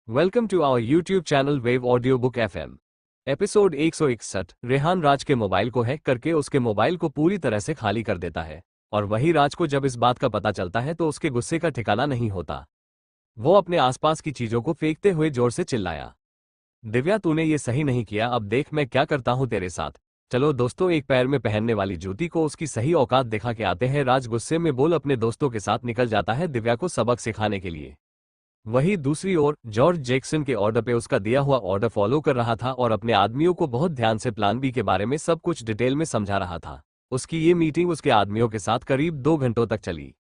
Welcome to our YouTube channel wave audio book FM। Episode 161। Rehan Raj के mobile को hack करके उसके मोबाइल को पूरी तरह से खाली कर देता है और वही राज को जब इस बात का पता चलता है तो उसके गुस्से का ठिकाना नहीं होता। वो अपने आसपास की चीजों को फेंकते हुए जोर से चिल्लाया, दिव्या तूने ये सही नहीं किया, अब देख मैं क्या करता हूँ तेरे साथ। चलो दोस्तों, एक पैर में पहनने वाली जूती को उसकी सही औकात दिखा के आते हैं। राज गुस्से में बोल अपने दोस्तों के साथ निकल जाता है दिव्या को सबक सिखाने के लिए। वहीं दूसरी ओर जॉर्ज जैक्सन के ऑर्डर पे उसका दिया हुआ ऑर्डर फॉलो कर रहा था और अपने आदमियों को बहुत ध्यान से प्लान बी के बारे में सब कुछ डिटेल में समझा रहा था। उसकी ये मीटिंग उसके आदमियों के साथ करीब 2 घंटों तक चली।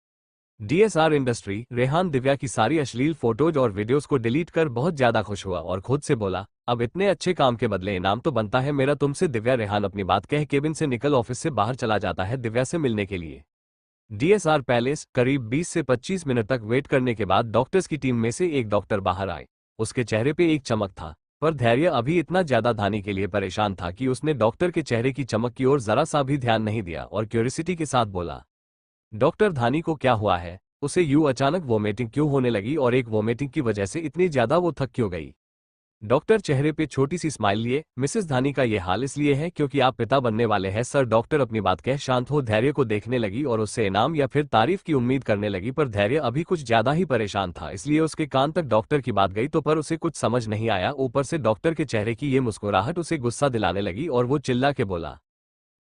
DSR इंडस्ट्री रेहान दिव्या की सारी अश्लील फोटोज और वीडियोस को डिलीट कर बहुत ज्यादा खुश हुआ और खुद से बोला, अब इतने अच्छे काम के बदले इनाम तो बनता है मेरा तुमसे। दिव्या रेहान अपनी बात कह केबिन से निकल ऑफिस से बाहर चला जाता है दिव्या से मिलने के लिए। DSR पैलेस करीब 20 से 25 मिनट तक वेट करने के बाद डॉक्टर्स की टीम में से एक डॉक्टर बाहर आए। उसके चेहरे पे एक चमक था, पर धैर्य अभी इतना ज्यादा धानी के लिए परेशान था कि उसने डॉक्टर के चेहरे की चमक की ओर जरा सा भी ध्यान नहीं दिया और क्यूरियोसिटी के साथ बोला, डॉक्टर धानी को क्या हुआ है? उसे यूं अचानक वोमिटिंग क्यों होने लगी और एक वोमिटिंग की वजह से इतनी ज्यादा वो थक क्यों गई? डॉक्टर चेहरे पे छोटी सी स्माइल लिए, मिसेस धानी का ये हाल इसलिए है क्योंकि आप पिता बनने वाले हैं सर। डॉक्टर अपनी बात कह शांत हो धैर्य को देखने लगी और उससे इनाम या फिर तारीफ की उम्मीद करने लगी, पर धैर्य अभी कुछ ज्यादा ही परेशान था इसलिए उसके कान तक डॉक्टर की बात गई तो पर उसे कुछ समझ नहीं आया। ऊपर से डॉक्टर के चेहरे की ये मुस्कुराहट उसे गुस्सा दिलाने लगी और वो चिल्ला के बोला,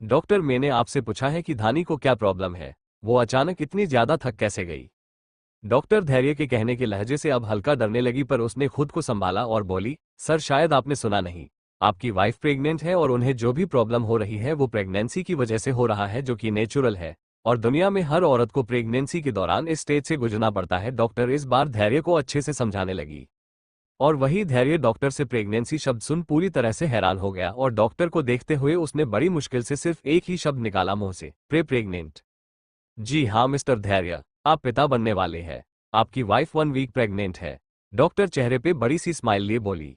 डॉक्टर मैंने आपसे पूछा है कि धानी को क्या प्रॉब्लम है, वो अचानक इतनी ज्यादा थक कैसे गई? डॉक्टर धैर्य के कहने के लहजे से अब हल्का डरने लगी, पर उसने खुद को संभाला और बोली, सर शायद आपने सुना नहीं, आपकी वाइफ प्रेग्नेंट है और उन्हें जो भी प्रॉब्लम हो रही है वो प्रेगनेंसी की वजह से हो रहा है जो कि नेचुरल है और दुनिया में हर औरत को प्रेगनेंसी के दौरान इस स्टेज से गुजरना पड़ता है। डॉक्टर इस बार धैर्य को अच्छे से समझाने लगी और वही धैर्य डॉक्टर से प्रेगनेंसी शब्द सुन पूरी तरह से हैरान हो गया और डॉक्टर को देखते हुए उसने बड़ी मुश्किल से सिर्फ एक ही शब्द निकाला मुंह से, प्रेग्नेंट। जी हाँ मिस्टर धैर्य, आप पिता बनने वाले हैं, आपकी वाइफ 1 वीक प्रेग्नेंट है। डॉक्टर चेहरे पे बड़ी सी स्माइल लिए बोली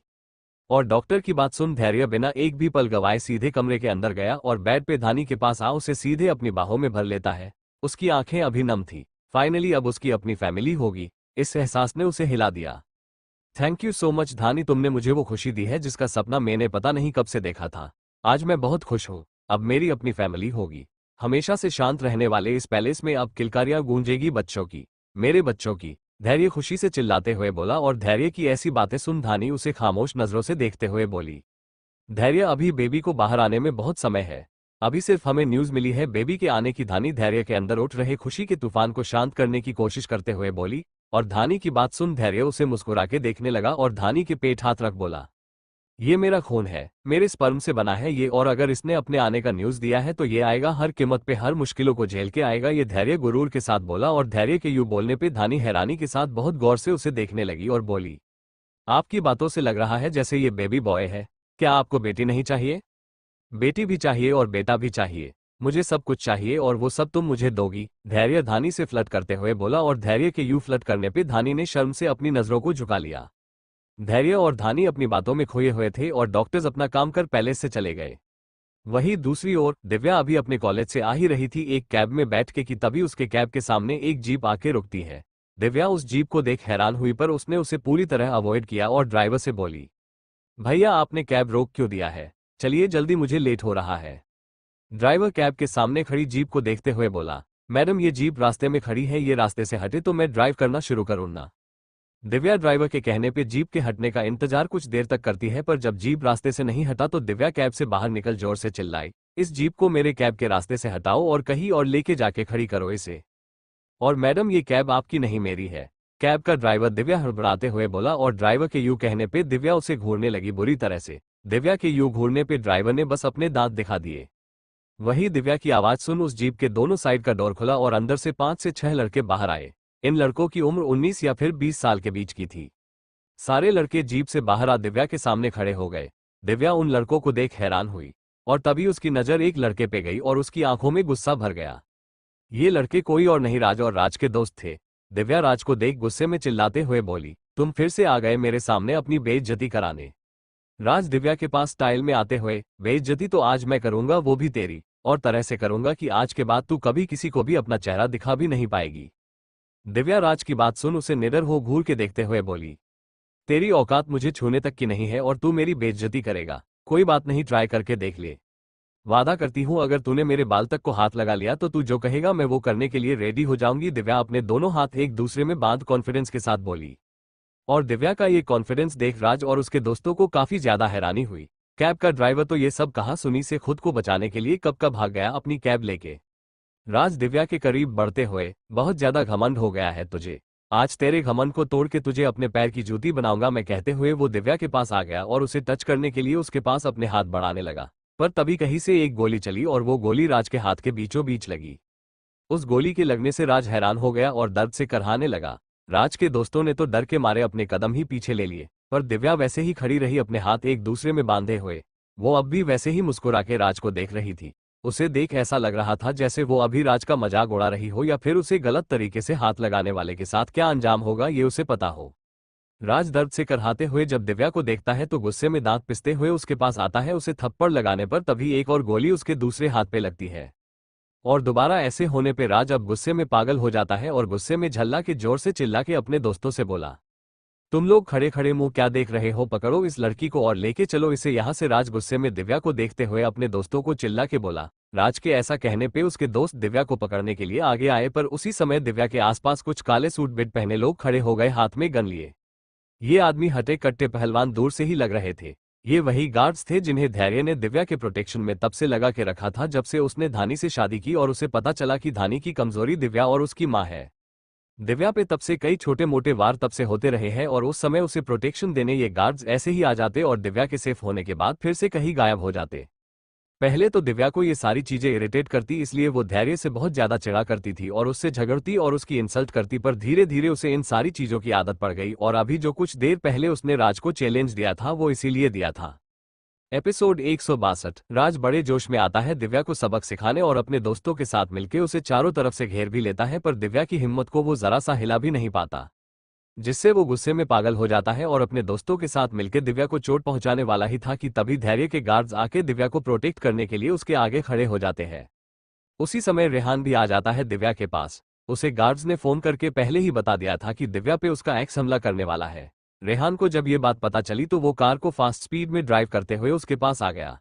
और डॉक्टर की बात सुन धैर्य बिना एक भी पल गवाए सीधे कमरे के अंदर गया और बेड पे धानी के पास आ उसे सीधे अपनी बाहों में भर लेता है। उसकी आंखें अभी नम थी, फाइनली अब उसकी अपनी फैमिली होगी, इस एहसास ने उसे हिला दिया। थैंक यू सो मच धानी, तुमने मुझे वो खुशी दी है जिसका सपना मैंने पता नहीं कब से देखा था। आज मैं बहुत खुश हूँ, अब मेरी अपनी फैमिली होगी। हमेशा से शांत रहने वाले इस पैलेस में अब किलकारियां गूंजेगी बच्चों की, मेरे बच्चों की, धैर्य खुशी से चिल्लाते हुए बोला। और धैर्य की ऐसी बातें सुन धानी उसे खामोश नजरों से देखते हुए बोली, धैर्य अभी बेबी को बाहर आने में बहुत समय है, अभी सिर्फ हमें न्यूज मिली है बेबी के आने की। धानी धैर्य के अंदर उठ रहे खुशी के तूफान को शांत करने की कोशिश करते हुए बोली और धानी की बात सुन धैर्य उसे मुस्कुरा के देखने लगा और धानी के पेट हाथ रख बोला, ये मेरा खून है, मेरे स्पर्म से बना है ये, और अगर इसने अपने आने का न्यूज दिया है तो ये आएगा, हर कीमत पे हर मुश्किलों को झेल के आएगा, ये धैर्य गुरूर के साथ बोला। और धैर्य के यूं बोलने पे धानी हैरानी के साथ बहुत गौर से उसे देखने लगी और बोली, आपकी बातों से लग रहा है जैसे ये बेबी बॉय है, क्या आपको बेटी नहीं चाहिए? बेटी भी चाहिए और बेटा भी चाहिए, मुझे सब कुछ चाहिए और वो सब तुम मुझे दोगी, धैर्य धानी से फ्लर्ट करते हुए बोला। और धैर्य के यूं फ्लर्ट करने पे धानी ने शर्म से अपनी नजरों को झुका लिया। धैर्य और धानी अपनी बातों में खोए हुए थे और डॉक्टर्स अपना काम कर पैलेस से चले गए। वहीं दूसरी ओर दिव्या अभी अपने कॉलेज से आ ही रही थी एक कैब में बैठ के कि तभी उसके कैब के सामने एक जीप आके रुकती है। दिव्या उस जीप को देख हैरान हुई, पर उसने उसे पूरी तरह अवॉइड किया और ड्राइवर से बोली, भैया आपने कैब रोक क्यों दिया है, चलिए जल्दी मुझे लेट हो रहा है। ड्राइवर कैब के सामने खड़ी जीप को देखते हुए बोला, मैडम ये जीप रास्ते में खड़ी है, ये रास्ते से हटे तो मैं ड्राइव करना शुरू करूँ ना। दिव्या ड्राइवर के कहने पे जीप के हटने का इंतजार कुछ देर तक करती है, पर जब जीप रास्ते से नहीं हटा तो दिव्या कैब से बाहर निकल जोर से चिल्लाई, इस जीप को मेरे कैब के रास्ते से हटाओ और कहीं और लेके जाके खड़ी करो इसे। और मैडम ये कैब आपकी नहीं मेरी है, कैब का ड्राइवर दिव्या हड़बड़ाते हुए बोला। और ड्राइवर के यूं कहने पे दिव्या उसे घूरने लगी बुरी तरह से। दिव्या के यूं घूरने पे ड्राइवर ने बस अपने दांत दिखा दिए। वही दिव्या की आवाज सुन उस जीप के दोनों साइड का डोर खुला और अंदर से 5 से 6 लड़के बाहर आए। इन लड़कों की उम्र 19 या फिर 20 साल के बीच की थी। सारे लड़के जीप से बाहर आ दिव्या के सामने खड़े हो गए। दिव्या उन लड़कों को देख हैरान हुई और तभी उसकी नजर एक लड़के पे गई और उसकी आंखों में गुस्सा भर गया। ये लड़के कोई और नहीं राज और राज के दोस्त थे। दिव्या राज को देख गुस्से में चिल्लाते हुए बोली, तुम फिर से आ गए मेरे सामने अपनी बेइज्जती कराने। राज दिव्या के पास स्टाइल में आते हुए, बेइज्जती तो आज मैं करूंगा, वो भी तेरी, और तरह से करूंगा कि आज के बाद तू कभी किसी को भी अपना चेहरा दिखा भी नहीं पाएगी। दिव्या राज की बात सुन उसे निडर हो घूर के देखते हुए बोली, तेरी औकात मुझे छूने तक की नहीं है और तू मेरी बेइज्जती करेगा। कोई बात नहीं, ट्राई करके देख ले। वादा करती हूँ अगर तूने मेरे बाल तक को हाथ लगा लिया तो तू जो कहेगा मैं वो करने के लिए रेडी हो जाऊंगी। दिव्या अपने दोनों हाथ एक दूसरे में बांध कॉन्फिडेंस के साथ बोली। और दिव्या का ये कॉन्फिडेंस देख राज और उसके दोस्तों को काफी ज्यादा हैरानी हुई। कैब का ड्राइवर तो ये सब कहा सुनी से खुद को बचाने के लिए कब का भाग गया अपनी कैब लेके। राज दिव्या के करीब बढ़ते हुए, बहुत ज्यादा घमंड हो गया है तुझे, आज तेरे घमंड को तोड़ के तुझे अपने पैर की जूती बनाऊंगा मैं कहते हुए वो दिव्या के पास आ गया और उसे टच करने के लिए उसके पास अपने हाथ बढ़ाने लगा। पर तभी कहीं से एक गोली चली और वो गोली राज के हाथ के बीचों बीच लगी। उस गोली के लगने से राज हैरान हो गया और दर्द से करहाने लगा। राज के दोस्तों ने तो डर के मारे अपने कदम ही पीछे ले लिए, पर दिव्या वैसे ही खड़ी रही अपने हाथ एक दूसरे में बांधे हुए। वो अब भी वैसे ही मुस्कुरा के राज को देख रही थी। उसे देख ऐसा लग रहा था जैसे वो अभी राज का मजाक उड़ा रही हो या फिर उसे गलत तरीके से हाथ लगाने वाले के साथ क्या अंजाम होगा ये उसे पता हो। राज दर्द से करहाते हुए जब दिव्या को देखता है तो गुस्से में दांत पिसते हुए उसके पास आता है उसे थप्पड़ लगाने पर तभी एक और गोली उसके दूसरे हाथ पे लगती है। और दोबारा ऐसे होने पे राज अब गुस्से में पागल हो जाता है और गुस्से में झल्ला के जोर से चिल्ला के अपने दोस्तों से बोला, तुम लोग खड़े खड़े मुंह क्या देख रहे हो, पकड़ो इस लड़की को और लेके चलो इसे यहाँ से। राज गुस्से में दिव्या को देखते हुए अपने दोस्तों को चिल्ला के बोला। राज के ऐसा कहने पे उसके दोस्त दिव्या को पकड़ने के लिए आगे आए पर उसी समय दिव्या के आसपास कुछ काले सूट बेट पहने लोग खड़े हो गए हाथ में गन लिए। ये आदमी हटे कट्टे पहलवान दूर से ही लग रहे थे। ये वही गार्ड्स थे जिन्हें धैर्य ने दिव्या के प्रोटेक्शन में तब से लगा के रखा था जब से उसने धानी से शादी की और उसे पता चला कि धानी की कमजोरी दिव्या और उसकी माँ है। दिव्या पे तब से कई छोटे मोटे वार तब से होते रहे हैं और उस समय उसे प्रोटेक्शन देने ये गार्ड्स ऐसे ही आ जाते और दिव्या के सेफ होने के बाद फिर से कहीं गायब हो जाते। पहले तो दिव्या को ये सारी चीजें इरिटेट करती इसलिए वो धैर्य से बहुत ज्यादा चिढ़ा करती थी और उससे झगड़ती और उसकी इंसल्ट करती, पर धीरे धीरे उसे इन सारी चीजों की आदत पड़ गई और अभी जो कुछ देर पहले उसने राज को चैलेंज दिया था वो इसीलिए दिया था। एपिसोड 162। राज बड़े जोश में आता है दिव्या को सबक सिखाने और अपने दोस्तों के साथ मिलकर उसे चारों तरफ से घेर भी लेता है, पर दिव्या की हिम्मत को वो जरा सा हिला भी नहीं पाता, जिससे वो गुस्से में पागल हो जाता है और अपने दोस्तों के साथ मिलकर दिव्या को चोट पहुंचाने वाला ही था कि तभी धैर्य के गार्ड्स आके दिव्या को प्रोटेक्ट करने के लिए उसके आगे खड़े हो जाते हैं। उसी समय रेहान भी आ जाता है दिव्या के पास। उसे गार्ड्स ने फोन करके पहले ही बता दिया था कि दिव्या पे उसका एक्स हमला करने वाला है। रेहान को जब ये बात पता चली तो वो कार को फास्ट स्पीड में ड्राइव करते हुए उसके पास आ गया।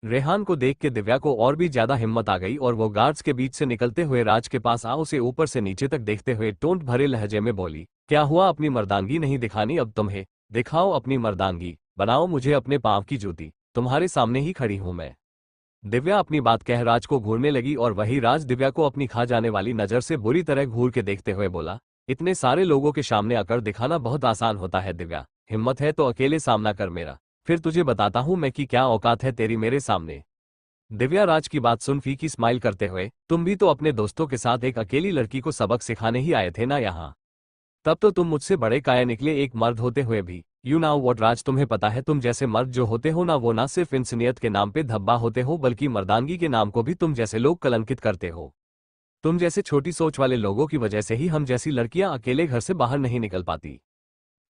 रेहान को देख के दिव्या को और भी ज्यादा हिम्मत आ गई और वो गार्ड्स के बीच से निकलते हुए राज के पास आ उसे ऊपर से नीचे तक देखते हुए टोंट भरे लहजे में बोली, क्या हुआ, अपनी मर्दानगी नहीं दिखानी अब तुम्हें? दिखाओ अपनी मर्दानगी, बनाओ मुझे अपने पांव की जूती, तुम्हारे सामने ही खड़ी हूं मैं। दिव्या अपनी बात कह राज को घूरने लगी और वही राज दिव्या को अपनी खा जाने वाली नजर से बुरी तरह घूर के देखते हुए बोला, इतने सारे लोगों के सामने आकर दिखाना बहुत आसान होता है दिव्या, हिम्मत है तो अकेले सामना कर मेरा, फिर तुझे बताता हूं मैं कि क्या औकात है तेरी मेरे सामने। दिव्या राज की बात सुन फीकी स्माइल करते हुए, तुम भी तो अपने दोस्तों के साथ एक अकेली लड़की को सबक सिखाने ही आए थे ना यहाँ? तब तो तुम मुझसे बड़े काया निकले एक मर्द होते हुए भी। यू नाउ व्हाट राज, तुम्हें पता है तुम जैसे मर्द जो होते हो ना वो ना सिर्फ इंसानियत के नाम पे धब्बा होते हो बल्कि मर्दानगी के नाम को भी तुम जैसे लोग कलंकित करते हो। तुम जैसे छोटी सोच वाले लोगों की वजह से ही हम जैसी लड़कियां अकेले घर से बाहर नहीं निकल पाती,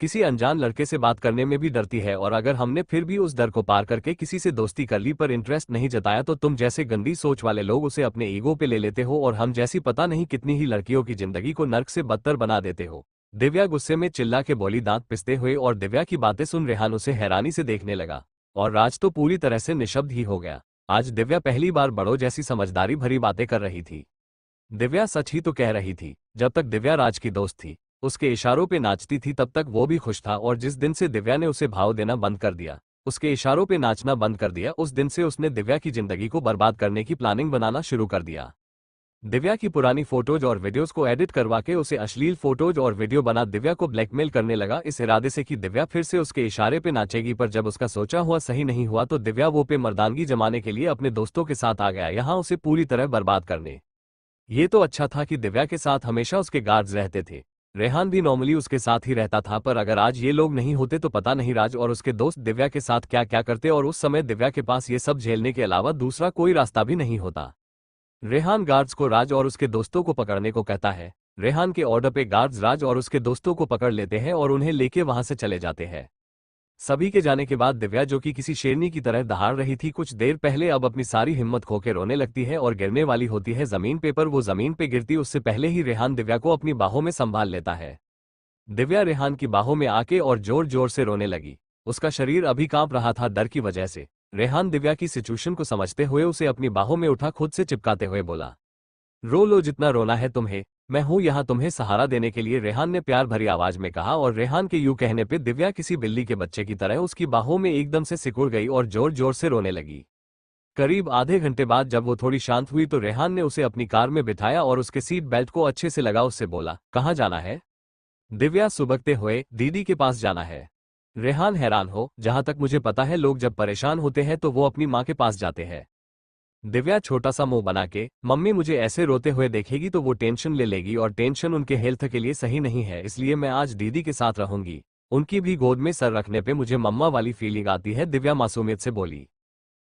किसी अनजान लड़के से बात करने में भी डरती है, और अगर हमने फिर भी उस डर को पार करके किसी से दोस्ती कर ली पर इंटरेस्ट नहीं जताया तो तुम जैसे गंदी सोच वाले लोग उसे अपने ईगो पे ले लेते हो और हम जैसी पता नहीं कितनी ही लड़कियों की जिंदगी को नर्क से बदतर बना देते हो। दिव्या गुस्से में चिल्ला के बोली, दांत पिसते हुए, और दिव्या की बातें सुन रेहान उसे हैरानी से देखने लगा और राज तो पूरी तरह से निशब्द ही हो गया। आज दिव्या पहली बार बड़ों जैसी समझदारी भरी बातें कर रही थी। दिव्या सच ही तो कह रही थी। जब तक दिव्या राज की दोस्त थी, उसके इशारों पे नाचती थी, तब तक वो भी खुश था, और जिस दिन से दिव्या ने उसे भाव देना बंद कर दिया, उसके इशारों पे नाचना बंद कर दिया, उस दिन से उसने दिव्या की जिंदगी को बर्बाद करने की प्लानिंग बनाना शुरू कर दिया। दिव्या की पुरानी फोटोज और वीडियोस को एडिट करवा के उसे अश्लील फोटोज और वीडियो बना दिव्या को ब्लैकमेल करने लगा, इस इरादे से कि दिव्या फिर से उसके इशारे पे नाचेगी। पर जब उसका सोचा हुआ सही नहीं हुआ तो दिव्या वो पे मर्दानगी जमाने के लिए अपने दोस्तों के साथ आ गया, यहाँ उसे पूरी तरह बर्बाद करने। ये तो अच्छा था कि दिव्या के साथ हमेशा उसके गार्ड्स रहते थे। रेहान भी नॉर्मली उसके साथ ही रहता था, पर अगर आज ये लोग नहीं होते तो पता नहीं राज और उसके दोस्त दिव्या के साथ क्या क्या करते, और उस समय दिव्या के पास ये सब झेलने के अलावा दूसरा कोई रास्ता भी नहीं होता। रेहान गार्ड्स को राज और उसके दोस्तों को पकड़ने को कहता है। रेहान के ऑर्डर पे गार्ड्स राज और उसके दोस्तों को पकड़ लेते हैं और उन्हें लेके वहां से चले जाते हैं। सभी के जाने के बाद दिव्या, जो कि किसी शेरनी की तरह दहाड़ रही थी कुछ देर पहले, अब अपनी सारी हिम्मत खो के रोने लगती है और गिरने वाली होती है जमीन पे, पर वो जमीन पे गिरती उससे पहले ही रेहान दिव्या को अपनी बाहों में संभाल लेता है। दिव्या रेहान की बाहों में आके और जोर जोर से रोने लगी। उसका शरीर अभी कांप रहा था डर की वजह से। रेहान दिव्या की सिचुएशन को समझते हुए उसे अपनी बाहों में उठा खुद से चिपकाते हुए बोला, रो लो जितना रोना है तुम्हें, मैं हूं यहाँ तुम्हें सहारा देने के लिए, रेहान ने प्यार भरी आवाज में कहा। और रेहान के यूं कहने पे दिव्या किसी बिल्ली के बच्चे की तरह उसकी बाहों में एकदम से सिकुड़ गई और जोर जोर से रोने लगी। करीब आधे घंटे बाद जब वो थोड़ी शांत हुई तो रेहान ने उसे अपनी कार में बिठाया और उसके सीट बेल्ट को अच्छे से लगा उससे बोला, कहाँ जाना है? दिव्या सुबकते हुए, दीदी के पास जाना है। रेहान हैरान हो, जहां तक मुझे पता है लोग जब परेशान होते हैं तो वो अपनी माँ के पास जाते हैं। दिव्या छोटा सा मुंह बना के, मम्मी मुझे ऐसे रोते हुए देखेगी तो वो टेंशन ले लेगी और टेंशन उनके हेल्थ के लिए सही नहीं है, इसलिए मैं आज दीदी के साथ रहूंगी। उनकी भी गोद में सर रखने पे मुझे मम्मा वाली फीलिंग आती है, दिव्या मासूमियत से बोली।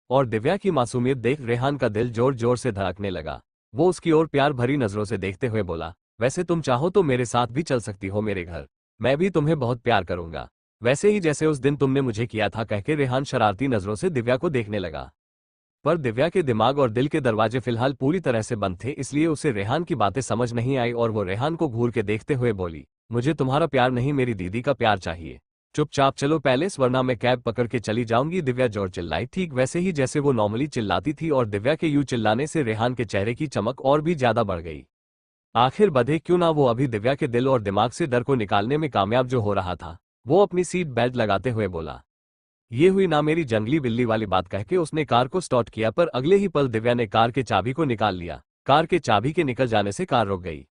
और दिव्या की मासूमियत देख रेहान का दिल जोर जोर से धड़कने लगा। वो उसकी ओर प्यार भरी नजरों से देखते हुए बोला, वैसे तुम चाहो तो मेरे साथ भी चल सकती हो मेरे घर, मैं भी तुम्हें बहुत प्यार करूंगा, वैसे ही जैसे उस दिन तुमने मुझे किया था, कहके रेहान शरारती नजरों से दिव्या को देखने लगा। पर दिव्या के दिमाग और दिल के दरवाजे फिलहाल पूरी तरह से बंद थे, इसलिए उसे रेहान की बातें समझ नहीं आई और वो रेहान को घूर के देखते हुए बोली, मुझे तुम्हारा प्यार नहीं, मेरी दीदी का प्यार चाहिए। चुपचाप चलो पैलेस, वरना मैं कैब पकड़ के चली जाऊंगी, दिव्या जोर चिल्लाई, ठीक वैसे ही जैसे वो नॉर्मली चिल्लाती थी। और दिव्या के यूं चिल्लाने से रेहान के चेहरे की चमक और भी ज्यादा बढ़ गई। आखिर बधे क्यों ना वो अभी दिव्या के दिल और दिमाग से डर को निकालने में कामयाब जो हो रहा था। वो अपनी सीट बेल्ट लगाते हुए बोला, ये हुई ना मेरी जंगली बिल्ली वाली बात, कहके उसने कार को स्टार्ट किया, पर अगले ही पल दिव्या ने कार के चाबी को निकाल लिया। कार के चाबी के निकल जाने से कार रुक गई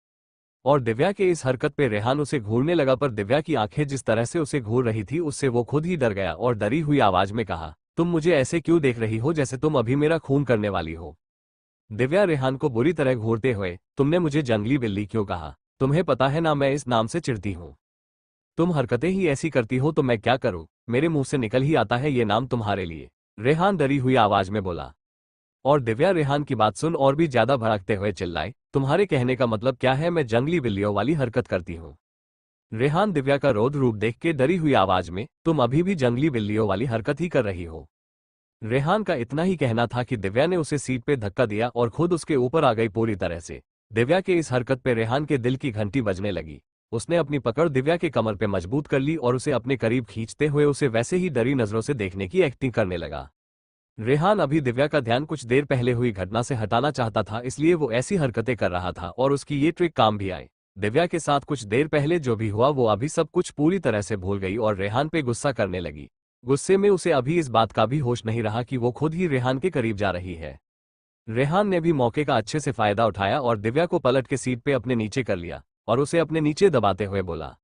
और दिव्या के इस हरकत पे रेहान उसे घूरने लगा, पर दिव्या की आंखें जिस तरह से उसे घूर रही थी उससे वो खुद ही डर गया और डरी हुई आवाज में कहा, तुम मुझे ऐसे क्यों देख रही हो जैसे तुम अभी मेरा खून करने वाली हो? दिव्या रेहान को बुरी तरह घूरते हुए, तुमने मुझे जंगली बिल्ली क्यों कहा? तुम्हें पता है ना मैं इस नाम से चिढ़ती हूँ। तुम हरकतें ही ऐसी करती हो तो मैं क्या करूं, मेरे मुंह से निकल ही आता है ये नाम तुम्हारे लिए, रेहान डरी हुई आवाज में बोला। और दिव्या रेहान की बात सुन और भी ज्यादा भड़कते हुए चिल्लाई, तुम्हारे कहने का मतलब क्या है मैं जंगली बिल्लियों वाली हरकत करती हूँ? रेहान दिव्या का रौद्र रूप देख के डरी हुई आवाज में, तुम अभी भी जंगली बिल्लियों वाली हरकत ही कर रही हो। रेहान का इतना ही कहना था कि दिव्या ने उसे सीट पे धक्का दिया और खुद उसके ऊपर आ गई पूरी तरह से। दिव्या के इस हरकत पे रेहान के दिल की घंटी बजने लगी। उसने अपनी पकड़ दिव्या के कमर पे मजबूत कर ली और उसे अपने करीब खींचते हुए उसे वैसे ही डरी नजरों से देखने की एक्टिंग करने लगा। रेहान अभी दिव्या का ध्यान कुछ देर पहले हुई घटना से हटाना चाहता था, इसलिए वो ऐसी हरकतें कर रहा था और उसकी ये ट्रिक काम भी आई। दिव्या के साथ कुछ देर पहले जो भी हुआ वो अभी सब कुछ पूरी तरह से भूल गई और रेहान पे गुस्सा करने लगी। गुस्से में उसे अभी इस बात का भी होश नहीं रहा कि वो खुद ही रेहान के करीब जा रही है। रेहान ने भी मौके का अच्छे से फायदा उठाया और दिव्या को पलट के सीट पे अपने नीचे कर लिया और उसे अपने नीचे दबाते हुए बोला,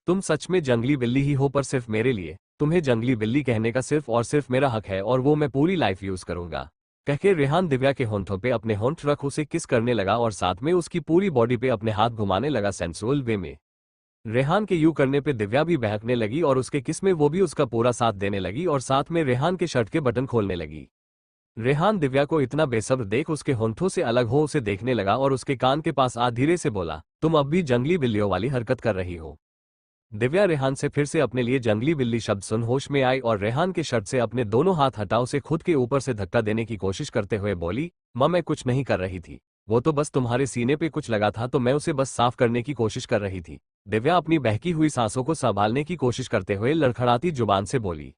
तुम सच में जंगली बिल्ली ही हो, पर सिर्फ मेरे लिए। तुम्हें जंगली बिल्ली कहने का सिर्फ और सिर्फ मेरा हक है और वो मैं पूरी लाइफ यूज करूंगा। कहके रेहान दिव्या के होंठों पे अपने होंठ रख उसे किस करने लगा और साथ में उसकी पूरी बॉडी पे अपने हाथ घुमाने लगा सेंसुअल वे में। रेहान के यूं करने पे दिव्या भी बहकने लगी और उसके किस में वो भी उसका पूरा साथ देने लगी और साथ में रेहान के शर्ट के बटन खोलने लगी। रेहान दिव्या को इतना बेसब्र देख उसके होंठों से अलग हो उसे देखने लगा और उसके कान के पास आ धीरे से बोला, तुम अब भी जंगली बिल्लियों वाली हरकत कर रही हो। दिव्या रेहान से फिर से अपने लिए जंगली बिल्ली शब्द सुन होश में आई और रेहान के शर्ट से अपने दोनों हाथ हटा उसे खुद के ऊपर से धक्का देने की कोशिश करते हुए बोली, मां मैं कुछ नहीं कर रही थी, वो तो बस तुम्हारे सीने पे कुछ लगा था तो मैं उसे बस साफ करने की कोशिश कर रही थी। दिव्या अपनी बहकी हुई सांसों को संभालने की कोशिश करते हुए लड़खड़ाती जुबान से बोली।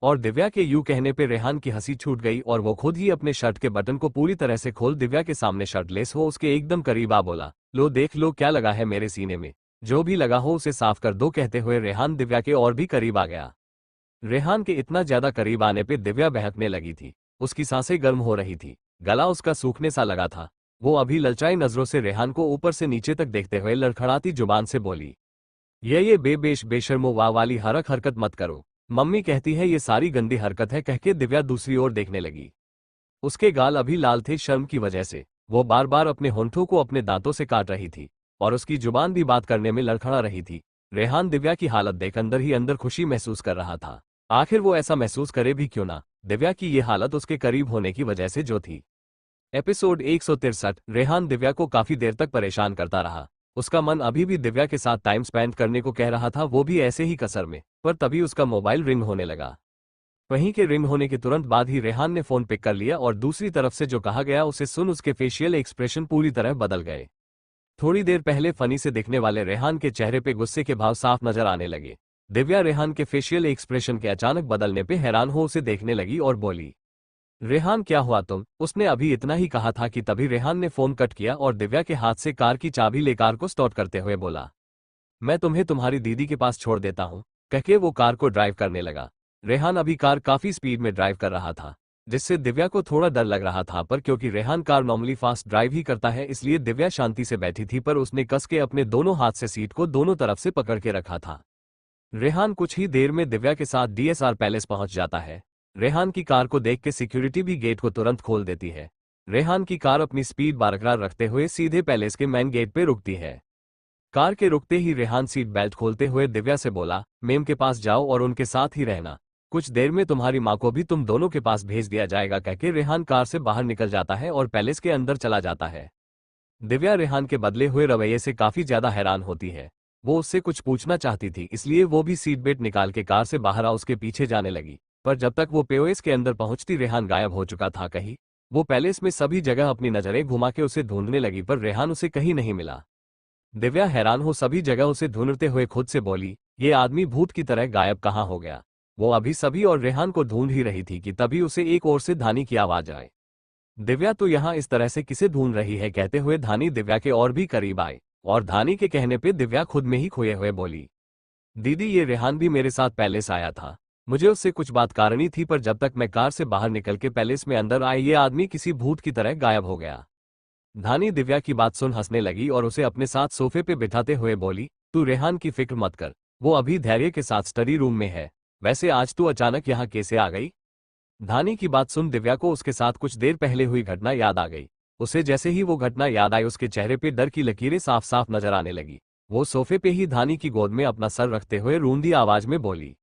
और दिव्या के यूं कहने पे रेहान की हंसी छूट गई और वो खुद ही अपने शर्ट के बटन को पूरी तरह से खोल दिव्या के सामने शर्टलेस हो उसके एकदम करीब आ बोला, लो देख लो क्या लगा है मेरे सीने में, जो भी लगा हो उसे साफ कर दो। कहते हुए रेहान दिव्या के और भी करीब आ गया। रेहान के इतना ज्यादा करीब आने पे दिव्या बहकने लगी थी, उसकी सांसें गर्म हो रही थी, गला उसका सूखने सा लगा था। वो अभी ललचाई नजरों से रेहान को ऊपर से नीचे तक देखते हुए लड़खड़ाती जुबान से बोली, ये बेशर्मो वाह वाली हरकत मत करो, मम्मी कहती है ये सारी गंदी हरकत है। कहके दिव्या दूसरी ओर देखने लगी। उसके गाल अभी लाल थे शर्म की वजह से, वो बार बार अपने होंठों को अपने दांतों से काट रही थी और उसकी जुबान भी बात करने में लड़खड़ा रही थी। रेहान दिव्या की हालत देख अंदर ही अंदर खुशी महसूस कर रहा था। आखिर वो ऐसा महसूस करे भी क्यों ना, दिव्या की ये हालत उसके करीब होने की वजह से जो थी। एपिसोड 163। रेहान दिव्या को काफी देर तक परेशान करता रहा। उसका मन अभी भी दिव्या के साथ टाइम स्पेंड करने को कह रहा था, वो भी ऐसे ही कसर में। पर तभी उसका मोबाइल रिंग होने लगा। वहीं के रिंग होने के तुरंत बाद ही रेहान ने फोन पिक कर लिया और दूसरी तरफ से जो कहा गया उसे सुन उसके फेशियल एक्सप्रेशन पूरी तरह बदल गए। थोड़ी देर पहले फनी से दिखने वाले रेहान के चेहरे पे गुस्से के भाव साफ नजर आने लगे। दिव्या रेहान के फेशियल एक्सप्रेशन के अचानक बदलने पे हैरान हो उसे देखने लगी और बोली, रेहान क्या हुआ तुम? उसने अभी इतना ही कहा था कि तभी रेहान ने फोन कट किया और दिव्या के हाथ से कार की चाबी ले कार को स्टार्ट करते हुए बोला, मैं तुम्हें तुम्हारी दीदी के पास छोड़ देता हूं, कहके वो कार को ड्राइव करने लगा। रेहान अभी कार काफी स्पीड में ड्राइव कर रहा था, जिससे दिव्या को थोड़ा डर लग रहा था, पर क्योंकि Rehan car normally fast drive ही करता है इसलिए दिव्या शांति से बैठी थी, पर उसने कस के अपने दोनों हाथ से सीट को दोनों तरफ से पकड़ के रखा था। रेहान कुछ ही देर में दिव्या के साथ डीएसआर पैलेस पहुंच जाता है। रेहान की कार को देख के सिक्योरिटी भी गेट को तुरंत खोल देती है। रेहान की कार अपनी स्पीड बरकरार रखते हुए सीधे पैलेस के मेन गेट पे रुकती है। कार के रुकते ही रेहान सीट बेल्ट खोलते हुए दिव्या से बोला, मेम के पास जाओ और उनके साथ ही रहना, कुछ देर में तुम्हारी माँ को भी तुम दोनों के पास भेज दिया जाएगा, कहके रेहान कार से बाहर निकल जाता है और पैलेस के अंदर चला जाता है। दिव्या रेहान के बदले हुए रवैये से काफी ज्यादा हैरान होती है। वो उससे कुछ पूछना चाहती थी, इसलिए वो भी सीट बेल्ट निकाल के कार से बाहर आ उसके पीछे जाने लगी, पर जब तक वो पीओएस के अंदर पहुंचती रेहान गायब हो चुका था। कहीं वो पैलेस में सभी जगह अपनी नजरें घुमा के उसे ढूंढने लगी, पर रेहान उसे कहीं नहीं मिला। दिव्या हैरान हो सभी जगह उसे ढूंढते हुए खुद से बोली, ये आदमी भूत की तरह गायब कहाँ हो गया? वो अभी सभी और रेहान को ढूंढ ही रही थी कि तभी उसे एक ओर से धानी की आवाज आए। दिव्या तो यहाँ इस तरह से किसे ढूंढ रही है? कहते हुए धानी दिव्या के और भी करीब आए और धानी के कहने पे दिव्या खुद में ही खोए हुए बोली, दीदी ये रेहान भी मेरे साथ पैलेस आया था, मुझे उससे कुछ बात करनी थी, पर जब तक मैं कार से बाहर निकल के पैलेस में अंदर आए ये आदमी किसी भूत की तरह गायब हो गया। धानी दिव्या की बात सुन हंसने लगी और उसे अपने साथ सोफे पे बिठाते हुए बोली, तू रेहान की फिक्र मत कर, वो अभी धैर्य के साथ स्टडी रूम में है। वैसे आज तू अचानक यहाँ कैसे आ गई? धानी की बात सुन दिव्या को उसके साथ कुछ देर पहले हुई घटना याद आ गई। उसे जैसे ही वो घटना याद आई उसके चेहरे पे डर की लकीरें साफ साफ नजर आने लगी। वो सोफे पे ही धानी की गोद में अपना सर रखते हुए रूंधी आवाज में बोली,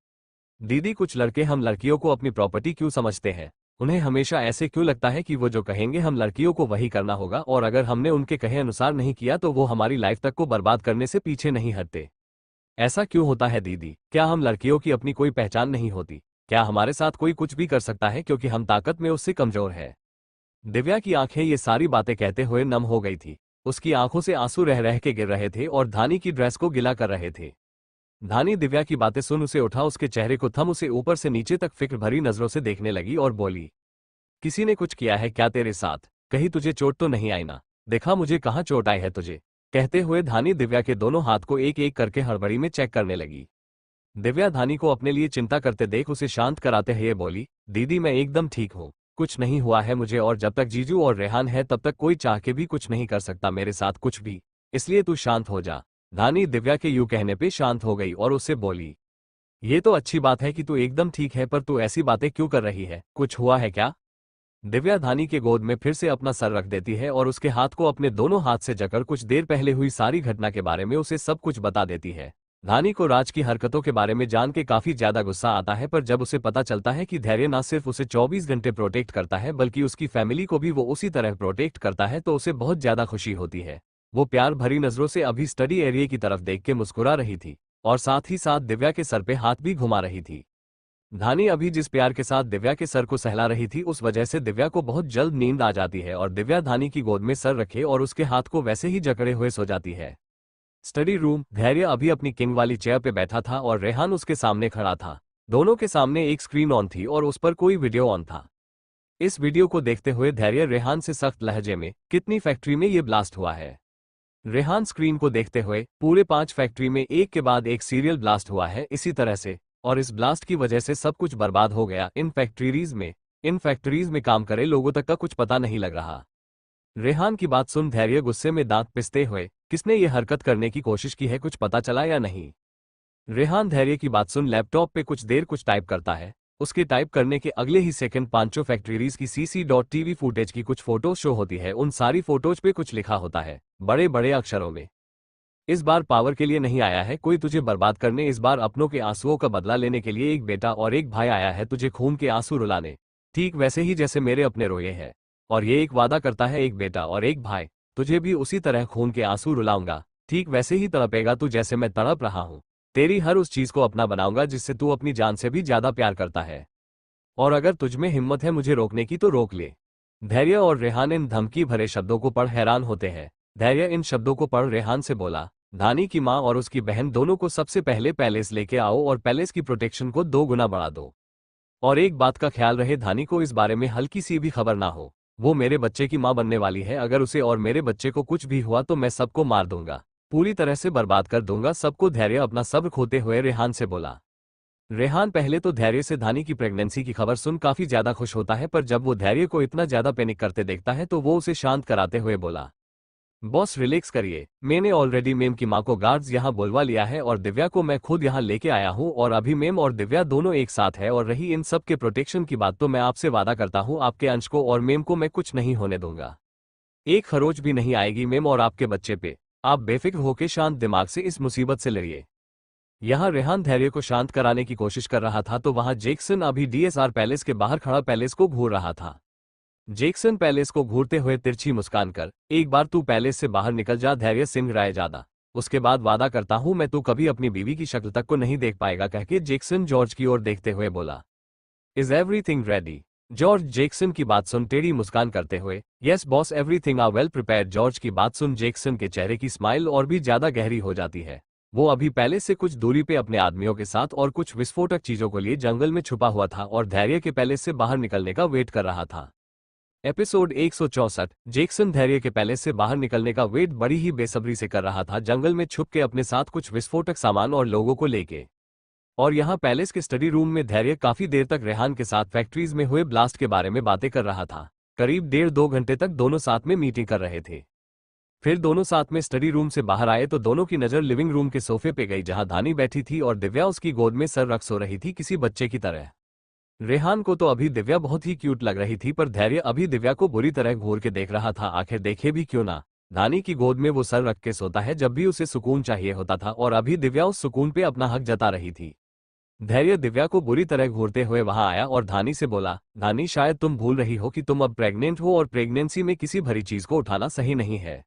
दीदी कुछ लड़के हम लड़कियों को अपनी प्रॉपर्टी क्यों समझते हैं? उन्हें हमेशा ऐसे क्यों लगता है कि वो जो कहेंगे हम लड़कियों को वही करना होगा, और अगर हमने उनके कहे अनुसार नहीं किया तो वो हमारी लाइफ तक को बर्बाद करने से पीछे नहीं हटते। ऐसा क्यों होता है दीदी? क्या हम लड़कियों की अपनी कोई पहचान नहीं होती? क्या हमारे साथ कोई कुछ भी कर सकता है क्योंकि हम ताकत में उससे कमजोर है? दिव्या की आंखें ये सारी बातें कहते हुए नम हो गई थी। उसकी आंखों से आंसू रह रह के गिर रहे थे और धानी की ड्रेस को गिला कर रहे थे। धानी दिव्या की बातें सुन उसे उठा, उसके चेहरे को थम उसे ऊपर से नीचे तक फिक्र भरी नजरों से देखने लगी और बोली, किसी ने कुछ किया है क्या तेरे साथ? कहीं तुझे चोट तो नहीं आई ना? देखा मुझे कहाँ चोट आई है तुझे? कहते हुए धानी दिव्या के दोनों हाथ को एक एक करके हड़बड़ी में चेक करने लगी। दिव्या धानी को अपने लिए चिंता करते देख उसे शांत कराते हुए बोली, दीदी मैं एकदम ठीक हूँ, कुछ नहीं हुआ है मुझे, और जब तक जीजू और रेहान है तब तक कोई चाह के भी कुछ नहीं कर सकता मेरे साथ कुछ भी, इसलिए तू शांत हो जा। धानी दिव्या के यूं कहने पे शांत हो गई और उससे बोली, ये तो अच्छी बात है कि तू एकदम ठीक है, पर तू ऐसी बातें क्यों कर रही है? कुछ हुआ है क्या? दिव्या धानी के गोद में फिर से अपना सर रख देती है और उसके हाथ को अपने दोनों हाथ से जकड़ कुछ देर पहले हुई सारी घटना के बारे में उसे सब कुछ बता देती है। धानी को राज की हरकतों के बारे में जान के काफी ज्यादा गुस्सा आता है, पर जब उसे पता चलता है कि धैर्य ना सिर्फ उसे 24 घंटे प्रोटेक्ट करता है बल्कि उसकी फैमिली को भी वो उसी तरह प्रोटेक्ट करता है, तो उसे बहुत ज्यादा खुशी होती है। वो प्यार भरी नजरों से अभी स्टडी एरिया की तरफ देख के मुस्कुरा रही थी और साथ ही साथ दिव्या के सर पे हाथ भी घुमा रही थी। धानी अभी जिस प्यार के साथ दिव्या के सर को सहला रही थी उस वजह से दिव्या को बहुत जल्द नींद आ जाती है और दिव्या धानी की गोद में सर रखे और उसके हाथ को वैसे ही जकड़े हुए सो जाती है। Study room. धैर्य अभी अपनी किंग वाली चेयर पे बैठा था और रेहान उसके सामने खड़ा था। दोनों के सामने एक स्क्रीन ऑन थी और उस पर कोई वीडियो ऑन था। इस वीडियो को देखते हुए धैर्य रेहान से सख्त लहजे में, कितनी फैक्ट्री में ये ब्लास्ट हुआ है? रेहान स्क्रीन को देखते हुए, पूरे 5 फैक्ट्री में एक के बाद एक सीरियल ब्लास्ट हुआ है इसी तरह से, और इस ब्लास्ट की वजह से सब कुछ बर्बाद हो गया। इन फैक्ट्रीज में काम करे लोगों तक का कुछ पता नहीं लग रहा। रेहान की बात सुन धैर्य गुस्से में दांत पिसते हुए, किसने ये हरकत करने की कोशिश की है, कुछ पता चला या नहीं? रेहान धैर्य की बात सुन लैपटॉप पे कुछ देर कुछ टाइप करता है। उसके टाइप करने के अगले ही सेकंड पांचों फैक्ट्रीज की CC.TV फुटेज की कुछ फोटोज शो होती है। उन सारी फोटोज पे कुछ लिखा होता है बड़े बड़े अक्षरों में, इस बार पावर के लिए नहीं आया है कोई तुझे बर्बाद करने, इस बार अपनों के आंसुओं का बदला लेने के लिए एक बेटा और एक भाई आया है तुझे खून के आंसू रुलाने, ठीक वैसे ही जैसे मेरे अपने रोए हैं। और ये एक वादा करता है, एक बेटा और एक भाई, तुझे भी उसी तरह खून के आंसू रुलाऊंगा, ठीक वैसे ही तड़पेगा तू जैसे मैं तड़प रहा हूं। तेरी हर उस चीज को अपना बनाऊंगा जिससे तू अपनी जान से भी ज्यादा प्यार करता है, और अगर तुझमें हिम्मत है मुझे रोकने की तो रोक ले। धैर्य और रेहान इन धमकी भरे शब्दों को पढ़ हैरान होते हैं। धैर्य इन शब्दों को पढ़ रेहान से बोला, धानी की माँ और उसकी बहन दोनों को सबसे पहले पैलेस लेके आओ और पैलेस की प्रोटेक्शन को 2 गुना बढ़ा दो। और एक बात का ख्याल रहे, धानी को इस बारे में हल्की सी भी खबर ना हो। वो मेरे बच्चे की माँ बनने वाली है, अगर उसे और मेरे बच्चे को कुछ भी हुआ तो मैं सबको मार दूंगा, पूरी तरह से बर्बाद कर दूंगा सबको। धैर्य अपना सब्र खोते हुए रेहान से बोला। रेहान पहले तो धैर्य से धानी की प्रेगनेंसी की खबर सुन काफी ज्यादा खुश होता है, पर जब वो धैर्य को इतना ज्यादा पैनिक करते देखता है तो वो उसे शांत कराते हुए बोला, बॉस रिलैक्स करिए, मैंने ऑलरेडी मेम की माँ को गार्ड्स यहाँ बुलवा लिया है और दिव्या को मैं खुद यहाँ लेके आया हूँ और अभी मेम और दिव्या दोनों एक साथ है। और रही इन सब के प्रोटेक्शन की बात, तो मैं आपसे वादा करता हूँ आपके अंश को और मेम को मैं कुछ नहीं होने दूंगा। एक खरोच भी नहीं आएगी मेम और आपके बच्चे पे। आप बेफिक्र होकर शांत दिमाग से इस मुसीबत से लड़िए। यहाँ रेहान धैर्य को शांत कराने की कोशिश कर रहा था तो वहाँ जैक्सन अभी डीएसआर पैलेस के बाहर खड़ा पैलेस को घूर रहा था। जैक्सन पैलेस को घूरते हुए तिरछी मुस्कान कर, एक बार तू पैलेस से बाहर निकल जा धैर्य सिंह रायजादा, उसके बाद वादा करता हूं मैं तू कभी अपनी बीवी की शक्ल तक को नहीं देख पाएगा, कहके जैक्सन जॉर्ज की ओर देखते हुए बोला। Is everything ready? George Jackson की बात सुन टेढ़ी मुस्कान करते हुए, yes boss everything are well prepared. George की बात सुन जैक्सन के चेहरे की स्माइल और भी ज्यादा गहरी हो जाती है। वो अभी पैलेस से कुछ दूरी पे अपने आदमियों के साथ और कुछ विस्फोटक चीजों को लिए जंगल में छुपा हुआ था और धैर्य के पैलेस से बाहर निकलने का वेट कर रहा था। एपिसोड 164। जैक्सन धैर्य के पैलेस से बाहर निकलने का वेट बड़ी ही बेसब्री से कर रहा था, जंगल में छुप के अपने साथ कुछ विस्फोटक सामान और लोगों को लेके। और यहाँ पैलेस के स्टडी रूम में धैर्य काफी देर तक रेहान के साथ फैक्ट्रीज में हुए ब्लास्ट के बारे में बातें कर रहा था। करीब 1.5-2 घंटे तक दोनों साथ में मीटिंग कर रहे थे। फिर दोनों साथ में स्टडी रूम से बाहर आए तो दोनों की नजर लिविंग रूम के सोफे पे गई, जहां धानी बैठी थी और दिव्या उसकी गोद में सर रख सो रही थी किसी बच्चे की तरह। रेहान को तो अभी दिव्या बहुत ही क्यूट लग रही थी, पर धैर्य अभी दिव्या को बुरी तरह घूर के देख रहा था। आखिर देखे भी क्यों ना, धानी की गोद में वो सर रख के सोता है जब भी उसे सुकून चाहिए होता था और अभी दिव्या उस सुकून पे अपना हक जता रही थी। धैर्य दिव्या को बुरी तरह घूरते हुए वहां आया और धानी से बोला, धानी शायद तुम भूल रही हो कि तुम अब प्रेग्नेंट हो और प्रेगनेंसी में किसी भरी चीज को उठाना सही नहीं है।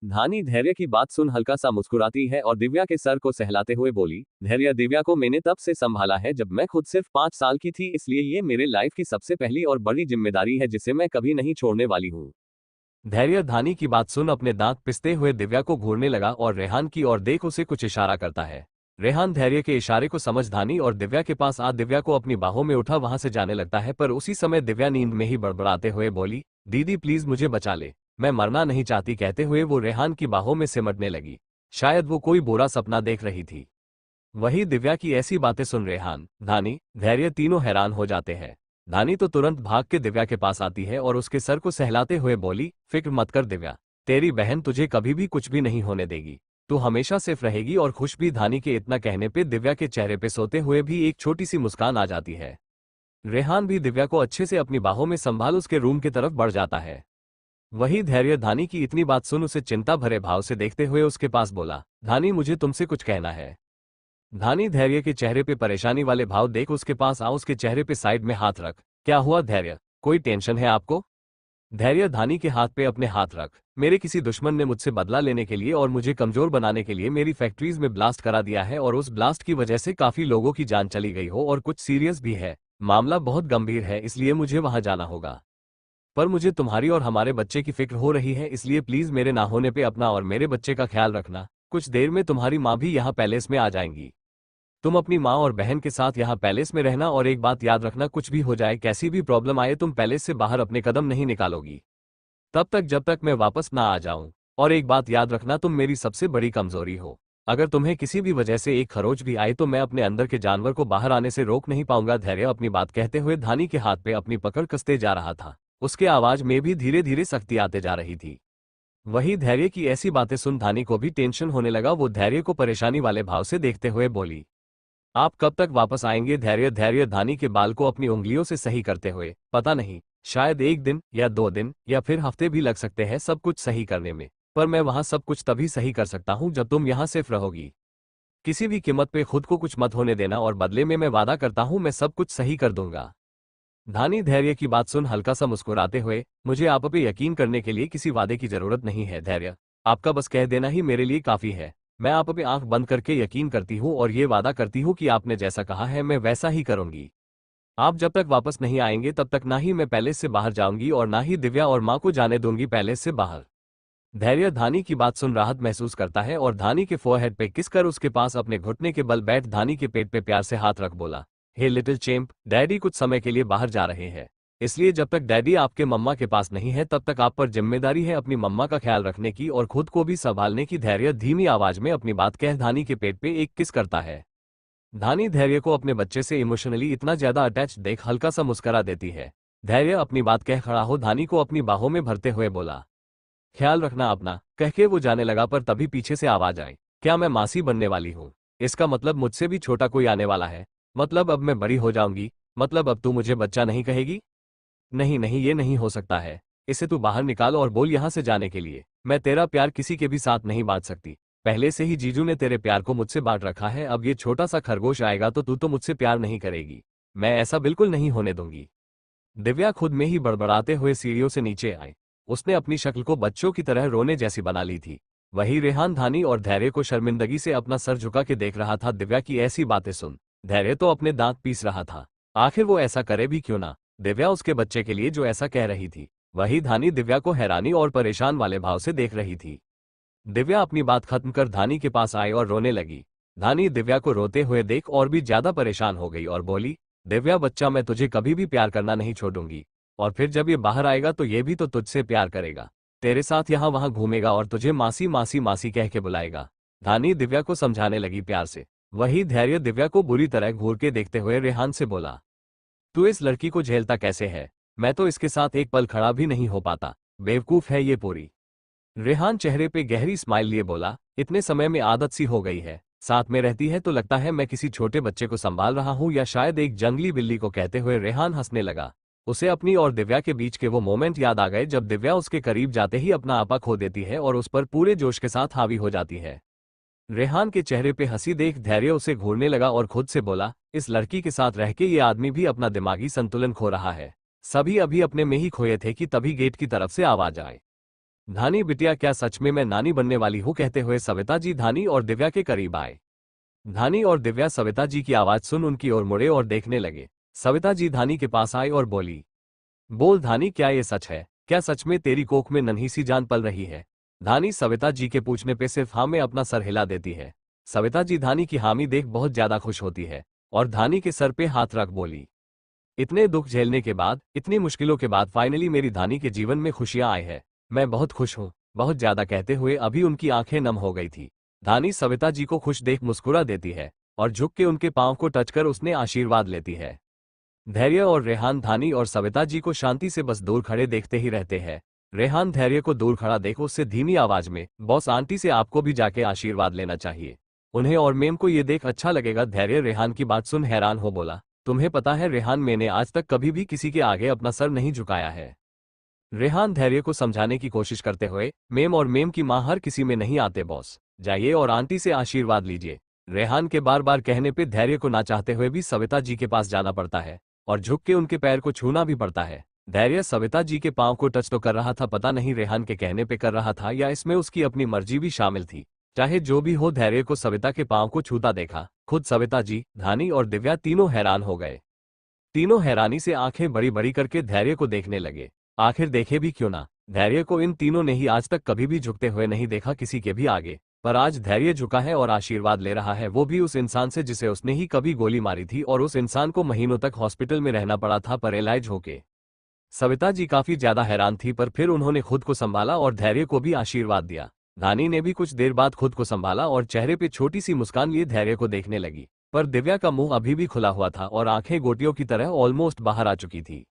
धानी धैर्य की बात सुन हल्का सा मुस्कुराती है और दिव्या के सर को सहलाते हुए बोली, धैर्य दिव्या को मैंने तब से संभाला है जब मैं खुद सिर्फ 5 साल की थी, इसलिए ये मेरे लाइफ की सबसे पहली और बड़ी जिम्मेदारी है जिसे मैं कभी नहीं छोड़ने वाली हूँ। धैर्य धानी की बात सुन अपने दांत पिसते हुए दिव्या को घूरने लगा और रेहान की ओर देख उसे कुछ इशारा करता है। रेहान धैर्य के इशारे को समझ धानी और दिव्या के पास आ दिव्या को अपनी बाहों में उठा वहां से जाने लगता है, पर उसी समय दिव्या नींद में ही बड़बड़ाते हुए बोली, दीदी प्लीज मुझे बचा ले, मैं मरना नहीं चाहती, कहते हुए वो रेहान की बाहों में सिमटने लगी। शायद वो कोई बुरा सपना देख रही थी। वही दिव्या की ऐसी बातें सुन रेहान, धानी, धैर्य तीनों हैरान हो जाते हैं। धानी तो तुरंत भाग के दिव्या के पास आती है और उसके सर को सहलाते हुए बोली, फिक्र मत कर दिव्या, तेरी बहन तुझे कभी भी कुछ भी नहीं होने देगी, तू हमेशा सेफ रहेगी और खुश भी। धानी के इतना कहने पे दिव्या के चेहरे पे सोते हुए भी एक छोटी सी मुस्कान आ जाती है। रेहान भी दिव्या को अच्छे से अपनी बाहों में संभाल उसके रूम की तरफ बढ़ जाता है। वही धैर्य धानी की इतनी बात सुन उसे चिंता भरे भाव से देखते हुए उसके पास बोला, धानी मुझे तुमसे कुछ कहना है। धानी धैर्य के चेहरे पे परेशानी वाले भाव देख उसके पास आ उसके चेहरे पे साइड में हाथ रख, क्या हुआ धैर्य, कोई टेंशन है आपको? धैर्य धानी के हाथ पे अपने हाथ रख, मेरे किसी दुश्मन ने मुझसे बदला लेने के लिए और मुझे कमजोर बनाने के लिए मेरी फैक्ट्रीज में ब्लास्ट करा दिया है और उस ब्लास्ट की वजह से काफी लोगों की जान चली गई हो और कुछ सीरियस भी है। मामला बहुत गंभीर है, इसलिए मुझे वहां जाना होगा। पर मुझे तुम्हारी और हमारे बच्चे की फिक्र हो रही है, इसलिए प्लीज मेरे ना होने पे अपना और मेरे बच्चे का ख्याल रखना। कुछ देर में तुम्हारी माँ भी यहाँ पैलेस में आ जाएंगी। तुम अपनी माँ और बहन के साथ यहाँ पैलेस में रहना और एक बात याद रखना, कुछ भी हो जाए, कैसी भी प्रॉब्लम आए, तुम पैलेस से बाहर अपने कदम नहीं निकालोगी तब तक जब तक मैं वापस ना आ जाऊं। और एक बात याद रखना, तुम मेरी सबसे बड़ी कमजोरी हो। अगर तुम्हें किसी भी वजह से एक खरोच भी आए तो मैं अपने अंदर के जानवर को बाहर आने से रोक नहीं पाऊंगा। धैर्य अपनी बात कहते हुए धानी के हाथ पे अपनी पकड़ कसते जा रहा था। उसके आवाज में भी धीरे धीरे सख्ती आते जा रही थी। वही धैर्य की ऐसी बातें सुन धानी को भी टेंशन होने लगा। वो धैर्य को परेशानी वाले भाव से देखते हुए बोली, आप कब तक वापस आएंगे धैर्य? धैर्य धानी के बाल को अपनी उंगलियों से सही करते हुए, पता नहीं, शायद 1 दिन या 2 दिन या फिर हफ्ते भी लग सकते हैं सब कुछ सही करने में, पर मैं वहां सब कुछ तभी सही कर सकता हूं जब तुम यहां सेफ रहोगी। किसी भी कीमत पे खुद को कुछ मत होने देना और बदले में मैं वादा करता हूं मैं सब कुछ सही कर दूंगा। धानी धैर्य की बात सुन हल्का सा मुस्कुराते हुए, मुझे आप पे यकीन करने के लिए किसी वादे की जरूरत नहीं है धैर्य, आपका बस कह देना ही मेरे लिए काफी है। मैं आप पे आंख बंद करके यकीन करती हूँ और ये वादा करती हूँ कि आपने जैसा कहा है मैं वैसा ही करूंगी। आप जब तक वापस नहीं आएंगे तब तक ना ही मैं पैलेस से बाहर जाऊंगी और ना ही दिव्या और माँ को जाने दूंगी पैलेस से बाहर। धैर्य धानी की बात सुन राहत महसूस करता है और धानी के फोरहेड पे किस कर उसके पास अपने घुटने के बल बैठ धानी के पेट पे प्यार से हाथ रख बोला, हे लिटिल चेम्प, डैडी कुछ समय के लिए बाहर जा रहे हैं, इसलिए जब तक डैडी आपके मम्मा के पास नहीं है तब तक आप पर जिम्मेदारी है अपनी मम्मा का ख्याल रखने की और खुद को भी संभालने की। धैर्य धीमी आवाज में अपनी बात कह धानी के पेट पे एक किस करता है। धानी धैर्य को अपने बच्चे से इमोशनली इतना ज्यादा अटैच देख हल्का सा मुस्करा देती है। धैर्य अपनी बात कह खड़ा हो धानी को अपनी बाहों में भरते हुए बोला, ख्याल रखना अपना, कह के वो जाने लगा पर तभी पीछे से आवाज आई, क्या मैं मासी बनने वाली हूँ? इसका मतलब मुझसे भी छोटा कोई आने वाला है? मतलब अब मैं बड़ी हो जाऊंगी? मतलब अब तू मुझे बच्चा नहीं कहेगी? नहीं नहीं, ये नहीं हो सकता है। इसे तू बाहर निकाल और बोल यहाँ से जाने के लिए। मैं तेरा प्यार किसी के भी साथ नहीं बांट सकती। पहले से ही जीजू ने तेरे प्यार को मुझसे बांट रखा है, अब ये छोटा सा खरगोश आएगा तो तू तो मुझसे प्यार नहीं करेगी। मैं ऐसा बिल्कुल नहीं होने दूंगी। दिव्या खुद में ही बड़बड़ाते हुए सीढ़ियों से नीचे आई। उसने अपनी शक्ल को बच्चों की तरह रोने जैसी बना ली थी। वही रेहान धानी और धैर्य को शर्मिंदगी से अपना सर झुका के देख रहा था। दिव्या की ऐसी बातें सुन धैर्य तो अपने दांत पीस रहा था। आखिर वो ऐसा करे भी क्यों ना? दिव्या उसके बच्चे के लिए जो ऐसा कह रही थी। वही धानी दिव्या को हैरानी और परेशान वाले भाव से देख रही थी। दिव्या अपनी बात खत्म कर धानी के पास आई और रोने लगी। धानी दिव्या को रोते हुए देख और भी ज्यादा परेशान हो गई और बोली, दिव्या बच्चा, मैं तुझे कभी भी प्यार करना नहीं छोड़ूंगी, और फिर जब ये बाहर आएगा तो ये भी तो तुझसे प्यार करेगा, तेरे साथ यहाँ वहां घूमेगा और तुझे मासी मासी मासी कह के बुलाएगा। धानी दिव्या को समझाने लगी प्यार से। वही धैर्य दिव्या को बुरी तरह घूर के देखते हुए रेहान से बोला, तू इस लड़की को झेलता कैसे है? मैं तो इसके साथ एक पल खड़ा भी नहीं हो पाता। बेवकूफ है ये पूरी। रेहान चेहरे पे गहरी स्माइल लिए बोला, इतने समय में आदत सी हो गई है, साथ में रहती है तो लगता है मैं किसी छोटे बच्चे को संभाल रहा हूं या शायद एक जंगली बिल्ली को। कहते हुए रेहान हंसने लगा। उसे अपनी और दिव्या के बीच के वो मोमेंट याद आ गए जब दिव्या उसके करीब जाते ही अपना आपा खो देती है और उस पर पूरे जोश के साथ हावी हो जाती है। रेहान के चेहरे पे हंसी देख धैर्य उसे घूरने लगा और खुद से बोला, इस लड़की के साथ रह के ये आदमी भी अपना दिमागी संतुलन खो रहा है। सभी अभी अपने में ही खोए थे कि तभी गेट की तरफ से आवाज आए, धानी बिटिया, क्या सच में मैं नानी बनने वाली हूँ? कहते हुए सविता जी धानी और दिव्या के करीब आए। धानी और दिव्या सविता जी की आवाज सुन उनकी ओर मुड़े और देखने लगे। सविता जी धानी के पास आई और बोली, बोल धानी, क्या ये सच है? क्या सच में तेरी कोख में नन्ही सी जान पल रही है? धानी सविता जी के पूछने पे सिर्फ हाँ में अपना सर हिला देती है। सविता जी धानी की हामी देख बहुत ज्यादा खुश होती है और धानी के सर पे हाथ रख बोली, इतने दुख झेलने के बाद, इतनी मुश्किलों के बाद फाइनली मेरी धानी के जीवन में खुशियां आई है। मैं बहुत खुश हूँ, बहुत ज्यादा। कहते हुए अभी उनकी आंखें नम हो गई थी। धानी सविता जी को खुश देख मुस्कुरा देती है और झुक के उनके पांव को टच कर उसने आशीर्वाद लेती है। धैर्य और रेहान धानी और सविता जी को शांति से बस दूर खड़े देखते ही रहते हैं। रेहान धैर्य को दूर खड़ा देख उससे धीमी आवाज में, बॉस आंटी से आपको भी जाके आशीर्वाद लेना चाहिए, उन्हें और मेम को ये देख अच्छा लगेगा। धैर्य रेहान की बात सुन हैरान हो बोला, तुम्हें पता है रेहान, मैंने आज तक कभी भी किसी के आगे अपना सर नहीं झुकाया है। रेहान धैर्य को समझाने की कोशिश करते हुए, मेम और मेम की मां हर किसी में नहीं आते बॉस, जाइए और आंटी से आशीर्वाद लीजिए। रेहान के बार बार कहने पे धैर्य को ना चाहते हुए भी सविता जी के पास जाना पड़ता है और झुक के उनके पैर को छूना भी पड़ता है। धैर्य सविता जी के पांव को टच तो कर रहा था, पता नहीं रेहान के कहने पे कर रहा था या इसमें उसकी अपनी मर्जी भी शामिल थी। चाहे जो भी हो, धैर्य को सविता के पांव को छूता देखा खुद सविता जी, धानी और दिव्या तीनों हैरान हो गए। तीनों हैरानी से आंखें बड़ी बड़ी करके धैर्य को देखने लगे। आखिर देखे भी क्यों ना, धैर्य को इन तीनों ने ही आज तक कभी भी झुकते हुए नहीं देखा किसी के भी आगे, पर आज धैर्य झुका है और आशीर्वाद ले रहा है, वो भी उस इंसान से जिसे उसने ही कभी गोली मारी थी और उस इंसान को महीनों तक हॉस्पिटल में रहना पड़ा था पैरालाइज होके। सविता जी काफी ज्यादा हैरान थी, पर फिर उन्होंने खुद को संभाला और धैर्य को भी आशीर्वाद दिया। धानी ने भी कुछ देर बाद खुद को संभाला और चेहरे पे छोटी सी मुस्कान लिए धैर्य को देखने लगी, पर दिव्या का मुंह अभी भी खुला हुआ था और आंखें गोटियों की तरह ऑलमोस्ट बाहर आ चुकी थी।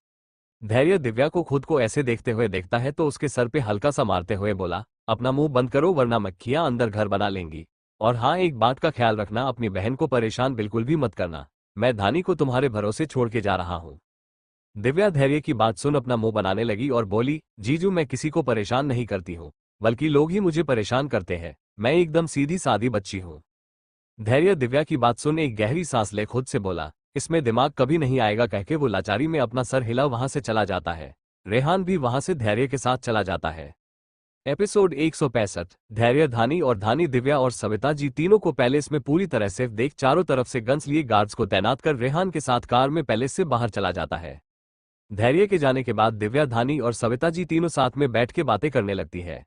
धैर्य दिव्या को खुद को ऐसे देखते हुए देखता है तो उसके सर पे हल्का सा मारते हुए बोला, अपना मुंह बंद करो वरना मक्खियां अंदर घर बना लेंगी, और हाँ एक बात का ख्याल रखना, अपनी बहन को परेशान बिल्कुल भी मत करना, मैं धानी को तुम्हारे भरोसे छोड़ के जा रहा हूँ। दिव्या धैर्य की बात सुन अपना मुंह बनाने लगी और बोली, जीजू मैं किसी को परेशान नहीं करती हूँ, बल्कि लोग ही मुझे परेशान करते हैं, मैं एकदम सीधी सादी बच्ची हूँ। धैर्य दिव्या की बात सुन एक गहरी सांस ले खुद से बोला, इसमें दिमाग कभी नहीं आएगा, कह के वो लाचारी में अपना सर हिला वहां से चला जाता है। रेहान भी वहां से धैर्य के साथ चला जाता है। एपिसोड 165। धैर्य धानी और धानी दिव्या और सविता जी तीनों को पैलेस में पूरी तरह से देख चारों तरफ से गन्स लिए गार्ड्स को तैनात कर रेहान के साथ कार में पैलेस से बाहर चला जाता है। धैर्य के जाने के बाद दिव्या धानी और सविता जी तीनों साथ में बैठ के बातें करने लगती है।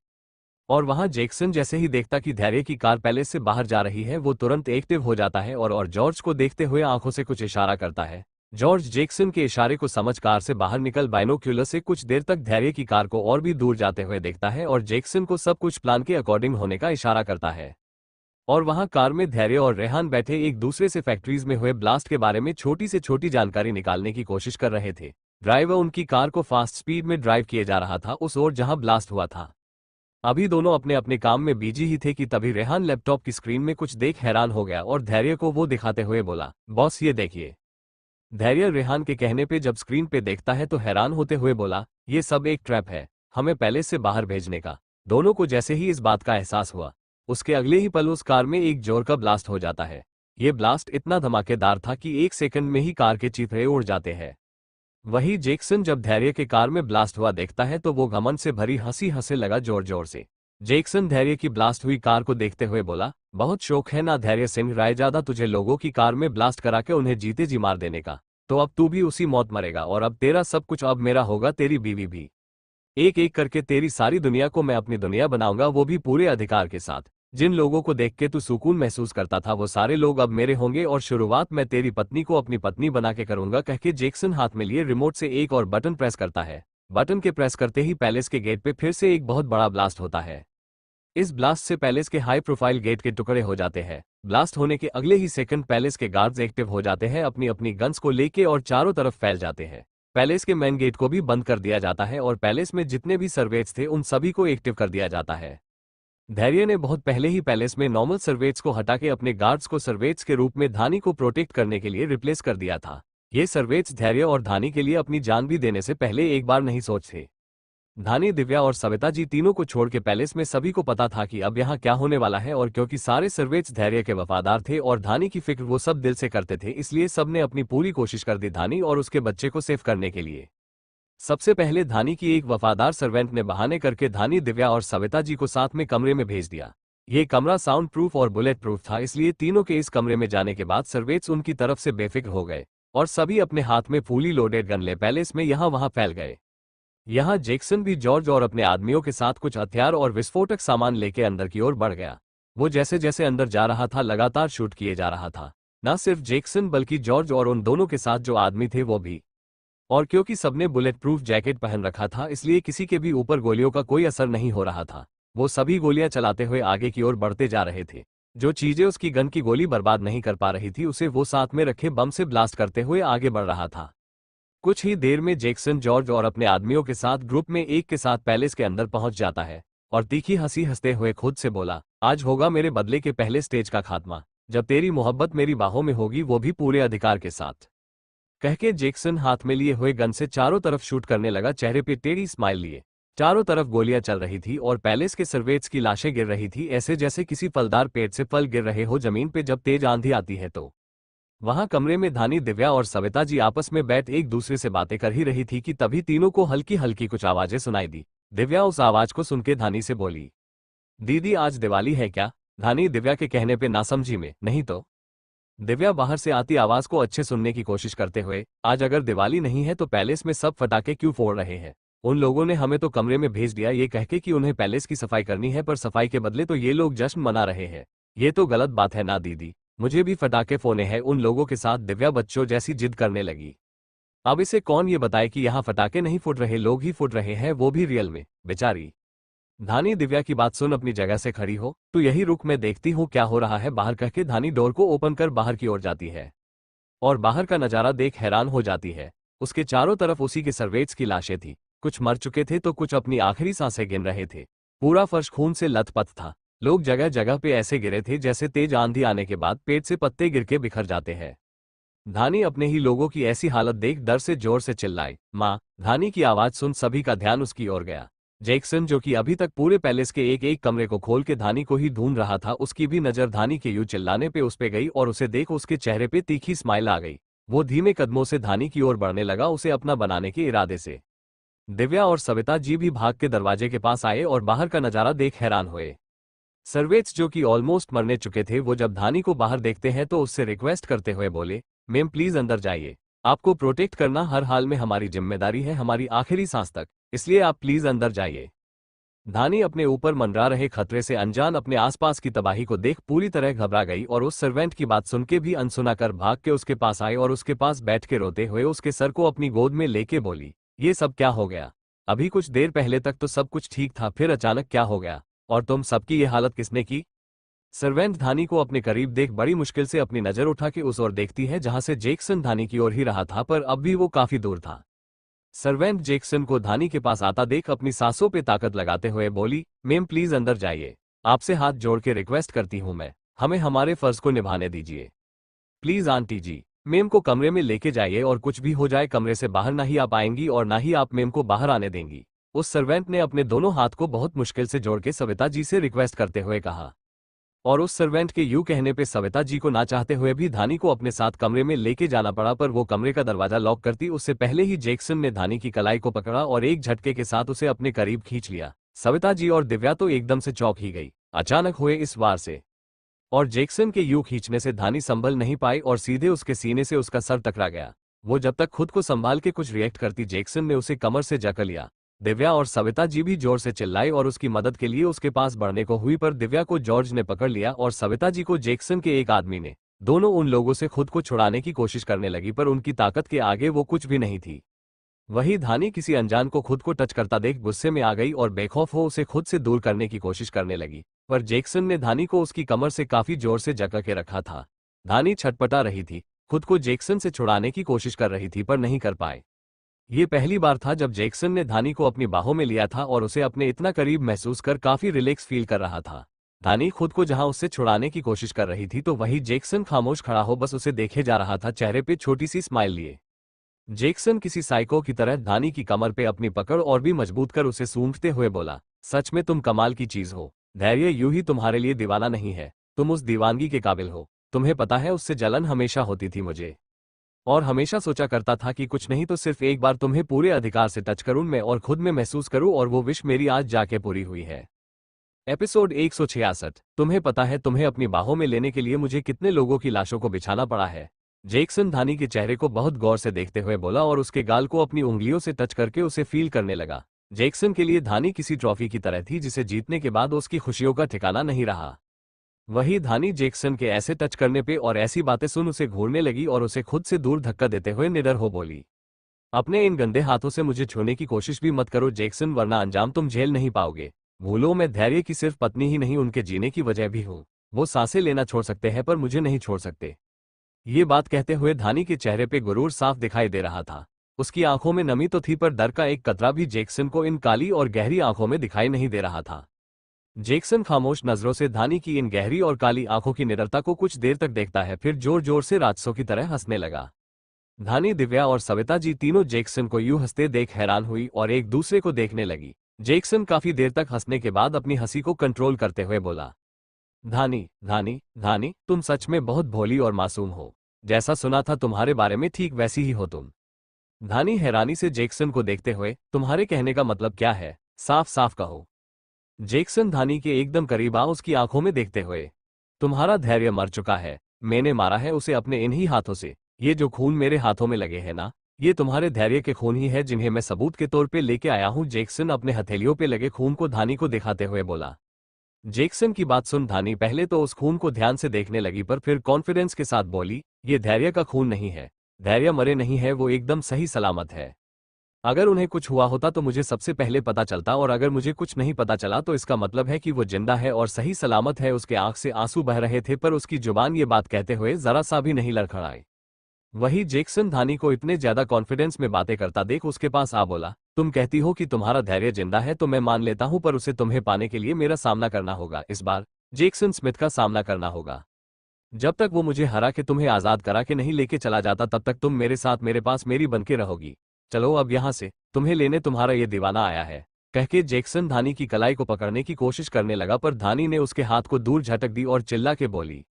और वहां जैक्सन जैसे ही देखता कि धैर्य की कार पैलेस से बाहर जा रही है, वो तुरंत एक्टिव हो जाता है और जॉर्ज को देखते हुए आंखों से कुछ इशारा करता है। जॉर्ज जैक्सन के इशारे को समझ कार से बाहर निकल बाइनोक्यूलर से कुछ देर तक धैर्य की कार को और भी दूर जाते हुए देखता है और जैक्सन को सब कुछ प्लान के अकॉर्डिंग होने का इशारा करता है। और वहां कार में धैर्य और रेहान बैठे एक दूसरे से फैक्ट्रीज में हुए ब्लास्ट के बारे में छोटी से छोटी जानकारी निकालने की कोशिश कर रहे थे। ड्राइवर उनकी कार को फास्ट स्पीड में ड्राइव किए जा रहा था उस ओर जहां ब्लास्ट हुआ था। अभी दोनों अपने अपने काम में बिजी ही थे कि तभी रेहान लैपटॉप की स्क्रीन में कुछ देख हैरान हो गया और धैर्य को वो दिखाते हुए बोला, बॉस ये देखिए। धैर्य रेहान के कहने पे जब स्क्रीन पे देखता है तो हैरान होते हुए बोला, ये सब एक ट्रैप है, हमें पैलेस से बाहर भेजने का। दोनों को जैसे ही इस बात का एहसास हुआ, उसके अगले ही पल उस कार में एक जोर का ब्लास्ट हो जाता है। ये ब्लास्ट इतना धमाकेदार था कि एक सेकंड में ही कार के चीथड़े उड़ जाते हैं। वही जैक्सन जब धैर्य के कार में ब्लास्ट हुआ देखता है तो वो घमंड से भरी हंसी हंसने लगा जोर जोर से। जैक्सन धैर्य की ब्लास्ट हुई कार को देखते हुए बोला, बहुत शौक है ना धैर्य सिंह रायजादा तुझे लोगों की कार में ब्लास्ट करा के उन्हें जीते जी मार देने का। तो अब तू भी उसी मौत मरेगा और अब तेरा सब कुछ अब मेरा होगा, तेरी बीवी भी। एक एक करके तेरी सारी दुनिया को मैं अपनी दुनिया बनाऊंगा, वो भी पूरे अधिकार के साथ। जिन लोगों को देख के तू सुकून महसूस करता था वो सारे लोग अब मेरे होंगे और शुरुआत मैं तेरी पत्नी को अपनी पत्नी बना के करूंगा। कह के जैक्सन हाथ में लिए रिमोट से एक और बटन प्रेस करता है। बटन के प्रेस करते ही पैलेस के गेट पे फिर से एक बहुत बड़ा ब्लास्ट होता है। इस ब्लास्ट से पैलेस के हाई प्रोफाइल गेट के टुकड़े हो जाते हैं। ब्लास्ट होने के अगले ही सेकंड पैलेस के गार्ड्स एक्टिव हो जाते हैं अपनी अपनी गन्स को लेके और चारों तरफ फैल जाते हैं। पैलेस के मेन गेट को भी बंद कर दिया जाता है और पैलेस में जितने भी सर्वेट्स थे उन सभी को एक्टिव कर दिया जाता है। धैर्य ने बहुत पहले ही पैलेस में नॉर्मल सर्वेट्स को हटा के अपने गार्ड्स को सर्वेट्स के रूप में धानी को प्रोटेक्ट करने के लिए रिप्लेस कर दिया था। ये सर्वेट्स धैर्य और धानी के लिए अपनी जान भी देने से पहले एक बार नहीं सोचते। धानी, दिव्या और सविता जी तीनों को छोड़ के पैलेस में सभी को पता था कि अब यहाँ क्या होने वाला है, और क्योंकि सारे सर्वेट्स धैर्य के वफादार थे और धानी की फिक्र वो सब दिल से करते थे, इसलिए सबने अपनी पूरी कोशिश कर दी धानी और उसके बच्चे को सेव करने के लिए। सबसे पहले धानी की एक वफादार सर्वेंट ने बहाने करके धानी, दिव्या और सविता जी को साथ में कमरे में भेज दिया। ये कमरा साउंड प्रूफ और बुलेट प्रूफ था, इसलिए तीनों के इस कमरे में जाने के बाद सर्वेट्स उनकी तरफ से बेफिक्र हो गए और सभी अपने हाथ में फुली लोडेड गन ले पैलेस में यहाँ वहाँ फैल गए। यहाँ जैक्सन भी जॉर्ज और अपने आदमियों के साथ कुछ हथियार और विस्फोटक सामान लेके अंदर की ओर बढ़ गया। वो जैसे जैसे अंदर जा रहा था लगातार शूट किए जा रहा था। न सिर्फ जैक्सन बल्कि जॉर्ज और उन दोनों के साथ जो आदमी थे वो भी। और क्योंकि सबने बुलेट प्रूफ जैकेट पहन रखा था इसलिए किसी के भी ऊपर गोलियों का कोई असर नहीं हो रहा था। वो सभी गोलियां चलाते हुए आगे की ओर बढ़ते जा रहे थे। जो चीजें उसकी गन की गोली बर्बाद नहीं कर पा रही थी उसे वो साथ में रखे बम से ब्लास्ट करते हुए आगे बढ़ रहा था। कुछ ही देर में जैक्सन जॉर्ज और अपने आदमियों के साथ ग्रुप में एक के साथ पैलेस के अंदर पहुंच जाता है और तीखी हंसी हंसते हुए खुद से बोला, आज होगा मेरे बदले के पहले स्टेज का खात्मा, जब तेरी मोहब्बत मेरी बाहों में होगी, वो भी पूरे अधिकार के साथ। कह के जैक्सन हाथ में लिए हुए गन से चारों तरफ शूट करने लगा, चेहरे पे टेढ़ी स्माइल लिए। चारों तरफ गोलियां चल रही थी और पैलेस के सर्वेट्स की लाशें गिर रही थी, ऐसे जैसे किसी फलदार पेड़ से फल गिर रहे हो जमीन पे जब तेज आंधी आती है। तो वहां कमरे में धानी, दिव्या और सविता जी आपस में बैठ एक दूसरे से बातें कर ही रही थी कि तभी तीनों को हल्की हल्की कुछ आवाजें सुनाई दी। दिव्या उस आवाज को सुनके धानी से बोली, दीदी आज दिवाली है क्या? धानी दिव्या के कहने पे नासमझी में, नहीं तो। दिव्या बाहर से आती आवाज को अच्छे सुनने की कोशिश करते हुए, आज अगर दिवाली नहीं है तो पैलेस में सब फटाके क्यों फोड़ रहे हैं? उन लोगों ने हमें तो कमरे में भेज दिया ये कहके कि उन्हें पैलेस की सफाई करनी है, पर सफाई के बदले तो ये लोग जश्न मना रहे हैं। ये तो गलत बात है ना दीदी, मुझे भी फटाके फोड़ने हैं उन लोगों के साथ। दिव्या बच्चों जैसी जिद करने लगी। अब इसे कौन ये बताए कि यहाँ फटाके नहीं फूट रहे, लोग ही फूट रहे हैं, वो भी रियल में, बेचारी। धानी दिव्या की बात सुन अपनी जगह से खड़ी हो, तो यही रुक, मैं देखती हूँ क्या हो रहा है बाहर, कहके धानी डोर को ओपन कर बाहर की ओर जाती है और बाहर का नजारा देख हैरान हो जाती है। उसके चारों तरफ उसी के सर्वेट्स की लाशें थी। कुछ मर चुके थे तो कुछ अपनी आखिरी सांसें गिन रहे थे। पूरा फर्श खून से लथपथ था। लोग जगह जगह पे ऐसे गिरे थे जैसे तेज आंधी आने के बाद पेड़ से पत्ते गिर के बिखर जाते हैं। धानी अपने ही लोगों की ऐसी हालत देख डर से जोर से चिल्लाई, माँ। धानी की आवाज सुन सभी का ध्यान उसकी ओर गया। जैक्सन, जो कि अभी तक पूरे पैलेस के एक एक कमरे को खोल के धानी को ही ढूंढ रहा था, उसकी भी नजर धानी के यूं चिल्लाने पे उस पे गई और उसे देख उसके चेहरे पे तीखी स्माइल आ गई। वो धीमे कदमों से धानी की ओर बढ़ने लगा, उसे अपना बनाने के इरादे से। दिव्या और सविता जी भी भाग के दरवाजे के पास आए और बाहर का नजारा देख हैरान हुए। सर्वेट्स, जो कि ऑलमोस्ट मरने चुके थे, वो जब धानी को बाहर देखते हैं तो उससे रिक्वेस्ट करते हुए बोले, मैम प्लीज अंदर जाइए, आपको प्रोटेक्ट करना हर हाल में हमारी जिम्मेदारी है, हमारी आखिरी सांस तक, इसलिए आप प्लीज अंदर जाइए। धानी अपने ऊपर मंडरा रहे खतरे से अनजान अपने आसपास की तबाही को देख पूरी तरह घबरा गई और उस सर्वेंट की बात सुन के भी अनसुना कर भाग के उसके पास आई और उसके पास बैठ के रोते हुए उसके सर को अपनी गोद में लेके बोली, ये सब क्या हो गया? अभी कुछ देर पहले तक तो सब कुछ ठीक था, फिर अचानक क्या हो गया? और तुम सबकी ये हालत किसने की? सर्वेंट धानी को अपने करीब देख बड़ी मुश्किल से अपनी नजर उठा के उस ओर देखती है जहां से जैक्सन धानी की ओर ही रहा था, पर अब भी वो काफी दूर था। सर्वेंट जैक्सन को धानी के पास आता देख अपनी सांसों पे ताकत लगाते हुए बोली, मेम प्लीज अंदर जाइए, आपसे हाथ जोड़ के रिक्वेस्ट करती हूं मैं, हमें हमारे फर्ज को निभाने दीजिए। प्लीज आंटी जी, मेम को कमरे में लेके जाइए और कुछ भी हो जाए कमरे से बाहर ना ही आप आएंगी और ना ही आप मेम को बाहर आने देंगी। उस सर्वेंट ने अपने दोनों हाथ को बहुत मुश्किल से जोड़ के सविता जी से रिक्वेस्ट करते हुए कहा। और उस सर्वेंट के यूं कहने पे सविता जी को ना चाहते हुए भी धानी को अपने साथ कमरे में लेके जाना पड़ा, पर वो कमरे का दरवाजा लॉक करती उससे पहले ही जैक्सन ने धानी की कलाई को पकड़ा और एक झटके के साथ उसे अपने करीब खींच लिया। सविता जी और दिव्या तो एकदम से चौंक ही गई अचानक हुए इस वार से, और जैक्सन के यूं खींचने से धानी संभल नहीं पाई और सीधे उसके सीने से उसका सर टकरा गया। वो जब तक खुद को संभाल के कुछ रिएक्ट करती, जैक्सन ने उसे कमर से जकड़ लिया। दिव्या और सविता जी भी जोर से चिल्लाई और उसकी मदद के लिए उसके पास बढ़ने को हुई, पर दिव्या को जॉर्ज ने पकड़ लिया और सविता जी को जैक्सन के एक आदमी ने। दोनों उन लोगों से खुद को छुड़ाने की कोशिश करने लगी, पर उनकी ताकत के आगे वो कुछ भी नहीं थी। वही धानी किसी अनजान को खुद को टच करता देख गुस्से में आ गई और बेखौफ हो उसे खुद से दूर करने की कोशिश करने लगी, पर जैक्सन ने धानी को उसकी कमर से काफी जोर से जकड़ के रखा था। धानी छटपटा रही थी, खुद को जैक्सन से छुड़ाने की कोशिश कर रही थी पर नहीं कर पाए। ये पहली बार था जब जैक्सन ने धानी को अपनी बाहों में लिया था और उसे अपने इतना करीब महसूस कर काफी रिलैक्स फील कर रहा था। धानी खुद को जहां उससे छुड़ाने की कोशिश कर रही थी तो वही जैक्सन खामोश खड़ा हो बस उसे देखे जा रहा था, चेहरे पे छोटी सी स्माइल लिए। जैक्सन किसी साइको की तरह धानी की कमर पे अपनी पकड़ और भी मजबूत कर उसे सूंघते हुए बोला, सच में तुम कमाल की चीज हो। धैर्य यूं ही तुम्हारे लिए दीवाना नहीं है, तुम उस दीवानगी के काबिल हो। तुम्हें पता है उससे जलन हमेशा होती थी मुझे, और हमेशा सोचा करता था कि कुछ नहीं तो सिर्फ एक बार तुम्हें पूरे अधिकार से टच करूं मैं और खुद में महसूस करूं, और वो विश मेरी आज जाके पूरी हुई है। एपिसोड 166। तुम्हें पता है तुम्हें अपनी बाहों में लेने के लिए मुझे कितने लोगों की लाशों को बिछाना पड़ा है? जैक्सन धानी के चेहरे को बहुत गौर से देखते हुए बोला और उसके गाल को अपनी उंगलियों से टच करके उसे फील करने लगा। जैक्सन के लिए धानी किसी ट्रॉफी की तरह थी जिसे जीतने के बाद उसकी खुशियों का ठिकाना नहीं रहा। वही धानी जैक्सन के ऐसे टच करने पे और ऐसी बातें सुन उसे घूरने लगी और उसे खुद से दूर धक्का देते हुए निडर हो बोली, अपने इन गंदे हाथों से मुझे छूने की कोशिश भी मत करो जैक्सन, वरना अंजाम तुम झेल नहीं पाओगे। भूलो मैं धैर्य की सिर्फ पत्नी ही नहीं उनके जीने की वजह भी हूँ। वो सांसें लेना छोड़ सकते हैं पर मुझे नहीं छोड़ सकते। ये बात कहते हुए धानी के चेहरे पे गुरूर साफ दिखाई दे रहा था। उसकी आंखों में नमी तो थी पर डर का एक कतरा भी जैक्सन को इन काली और गहरी आंखों में दिखाई नहीं दे रहा था। जैक्सन खामोश नजरों से धानी की इन गहरी और काली आंखों की निडरता को कुछ देर तक देखता है, फिर जोर जोर से राजसों की तरह हंसने लगा। धानी, दिव्या और सविता जी तीनों जैक्सन को यूं हंसते देख हैरान हुई और एक दूसरे को देखने लगी। जैक्सन काफी देर तक हंसने के बाद अपनी हंसी को कंट्रोल करते हुए बोला, धानी धानी धानी, तुम सच में बहुत भोली और मासूम हो। जैसा सुना था तुम्हारे बारे में ठीक वैसी ही हो तुम। धानी हैरानी से जैक्सन को देखते हुए, तुम्हारे कहने का मतलब क्या है? साफ साफ कहो। जैक्सन धानी के एकदम करीब आ उसकी आंखों में देखते हुए, तुम्हारा धैर्य मर चुका है। मैंने मारा है उसे अपने इन्हीं हाथों से। ये जो खून मेरे हाथों में लगे हैं ना, ये तुम्हारे धैर्य के खून ही है जिन्हें मैं सबूत के तौर पे लेके आया हूं। जैक्सन अपने हथेलियों पे लगे खून को धानी को दिखाते हुए बोला। जैक्सन की बात सुन धानी पहले तो उस खून को ध्यान से देखने लगी, पर फिर कॉन्फिडेंस के साथ बोली, ये धैर्य का खून नहीं है। धैर्य मरे नहीं है, वो एकदम सही सलामत है। अगर उन्हें कुछ हुआ होता तो मुझे सबसे पहले पता चलता, और अगर मुझे कुछ नहीं पता चला तो इसका मतलब है कि वो जिंदा है और सही सलामत है। उसके आंख से आंसू बह रहे थे पर उसकी जुबान ये बात कहते हुए जरा सा भी नहीं लड़खड़ाई। वही जैक्सन धानी को इतने ज्यादा कॉन्फिडेंस में बातें करता देख उसके पास आ बोला, तुम कहती हो कि तुम्हारा धैर्य जिंदा है तो मैं मान लेता हूं, पर उसे तुम्हें पाने के लिए मेरा सामना करना होगा। इस बार जैक्सन स्मिथ का सामना करना होगा। जब तक वो मुझे हरा के तुम्हें आजाद करा के नहीं लेके चला जाता तब तक तुम मेरे साथ मेरे पास मेरी बनके रहोगी। चलो अब यहां से, तुम्हें लेने तुम्हारा ये दीवाना आया है। कहके जैक्सन धानी की कलाई को पकड़ने की कोशिश करने लगा, पर धानी ने उसके हाथ को दूर झटक दी और चिल्ला के बोली,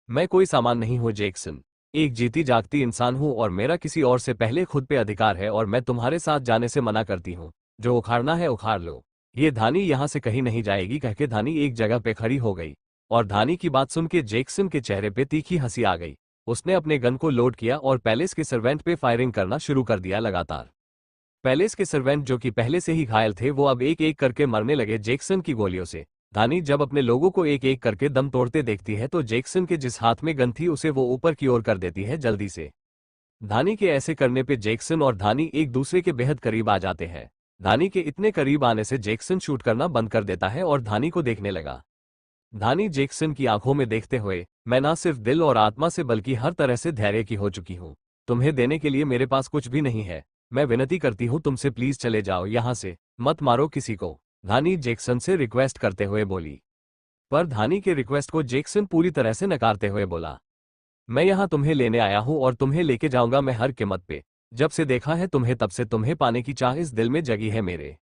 मैं कोई सामान नहीं हूं जैक्सन, एक जीती जागती इंसान हूं और मेरा किसी और से पहले खुद पे अधिकार है, और मैं तुम्हारे साथ जाने से मना करती हूं। जो उखाड़ना है उखाड़ लो। ये धानी यहां से कहीं नहीं जाएगी। कहके धानी एक जगह पे खड़ी हो गई, और धानी की बात सुन के जैक्सन के चेहरे पे तीखी हंसी आ गई। उसने अपने गन को लोड किया और पैलेस के सर्वेंट पे फायरिंग करना शुरू कर दिया लगातार। पैलेस के सर्वेंट जो कि पहले से ही घायल थे वो अब एक एक करके मरने लगे जैक्सन की गोलियों से। धानी जब अपने लोगों को एक एक करके दम तोड़ते देखती है तो जैक्सन के जिस हाथ में गन थी उसे वो ऊपर की ओर कर देती है जल्दी से। धानी के ऐसे करने पे जैक्सन और धानी एक दूसरे के बेहद करीब आ जाते हैं। धानी के इतने करीब आने से जैक्सन शूट करना बंद कर देता है और धानी को देखने लगा। धानी जैक्सन की आंखों में देखते हुए, मैं ना सिर्फ दिल और आत्मा से बल्कि हर तरह से धैर्य की हो चुकी हूँ। तुम्हें देने के लिए मेरे पास कुछ भी नहीं है। मैं विनती करती हूँ तुमसे, प्लीज चले जाओ यहाँ से, मत मारो किसी को, धानी जैक्सन से रिक्वेस्ट करते हुए बोली। पर धानी के रिक्वेस्ट को जैक्सन पूरी तरह से नकारते हुए बोला, मैं यहाँ तुम्हें लेने आया हूँ और तुम्हें लेके जाऊंगा मैं हर कीमत पे। जब से देखा है तुम्हें तब से तुम्हें पाने की चाह इस दिल में जगी है मेरे।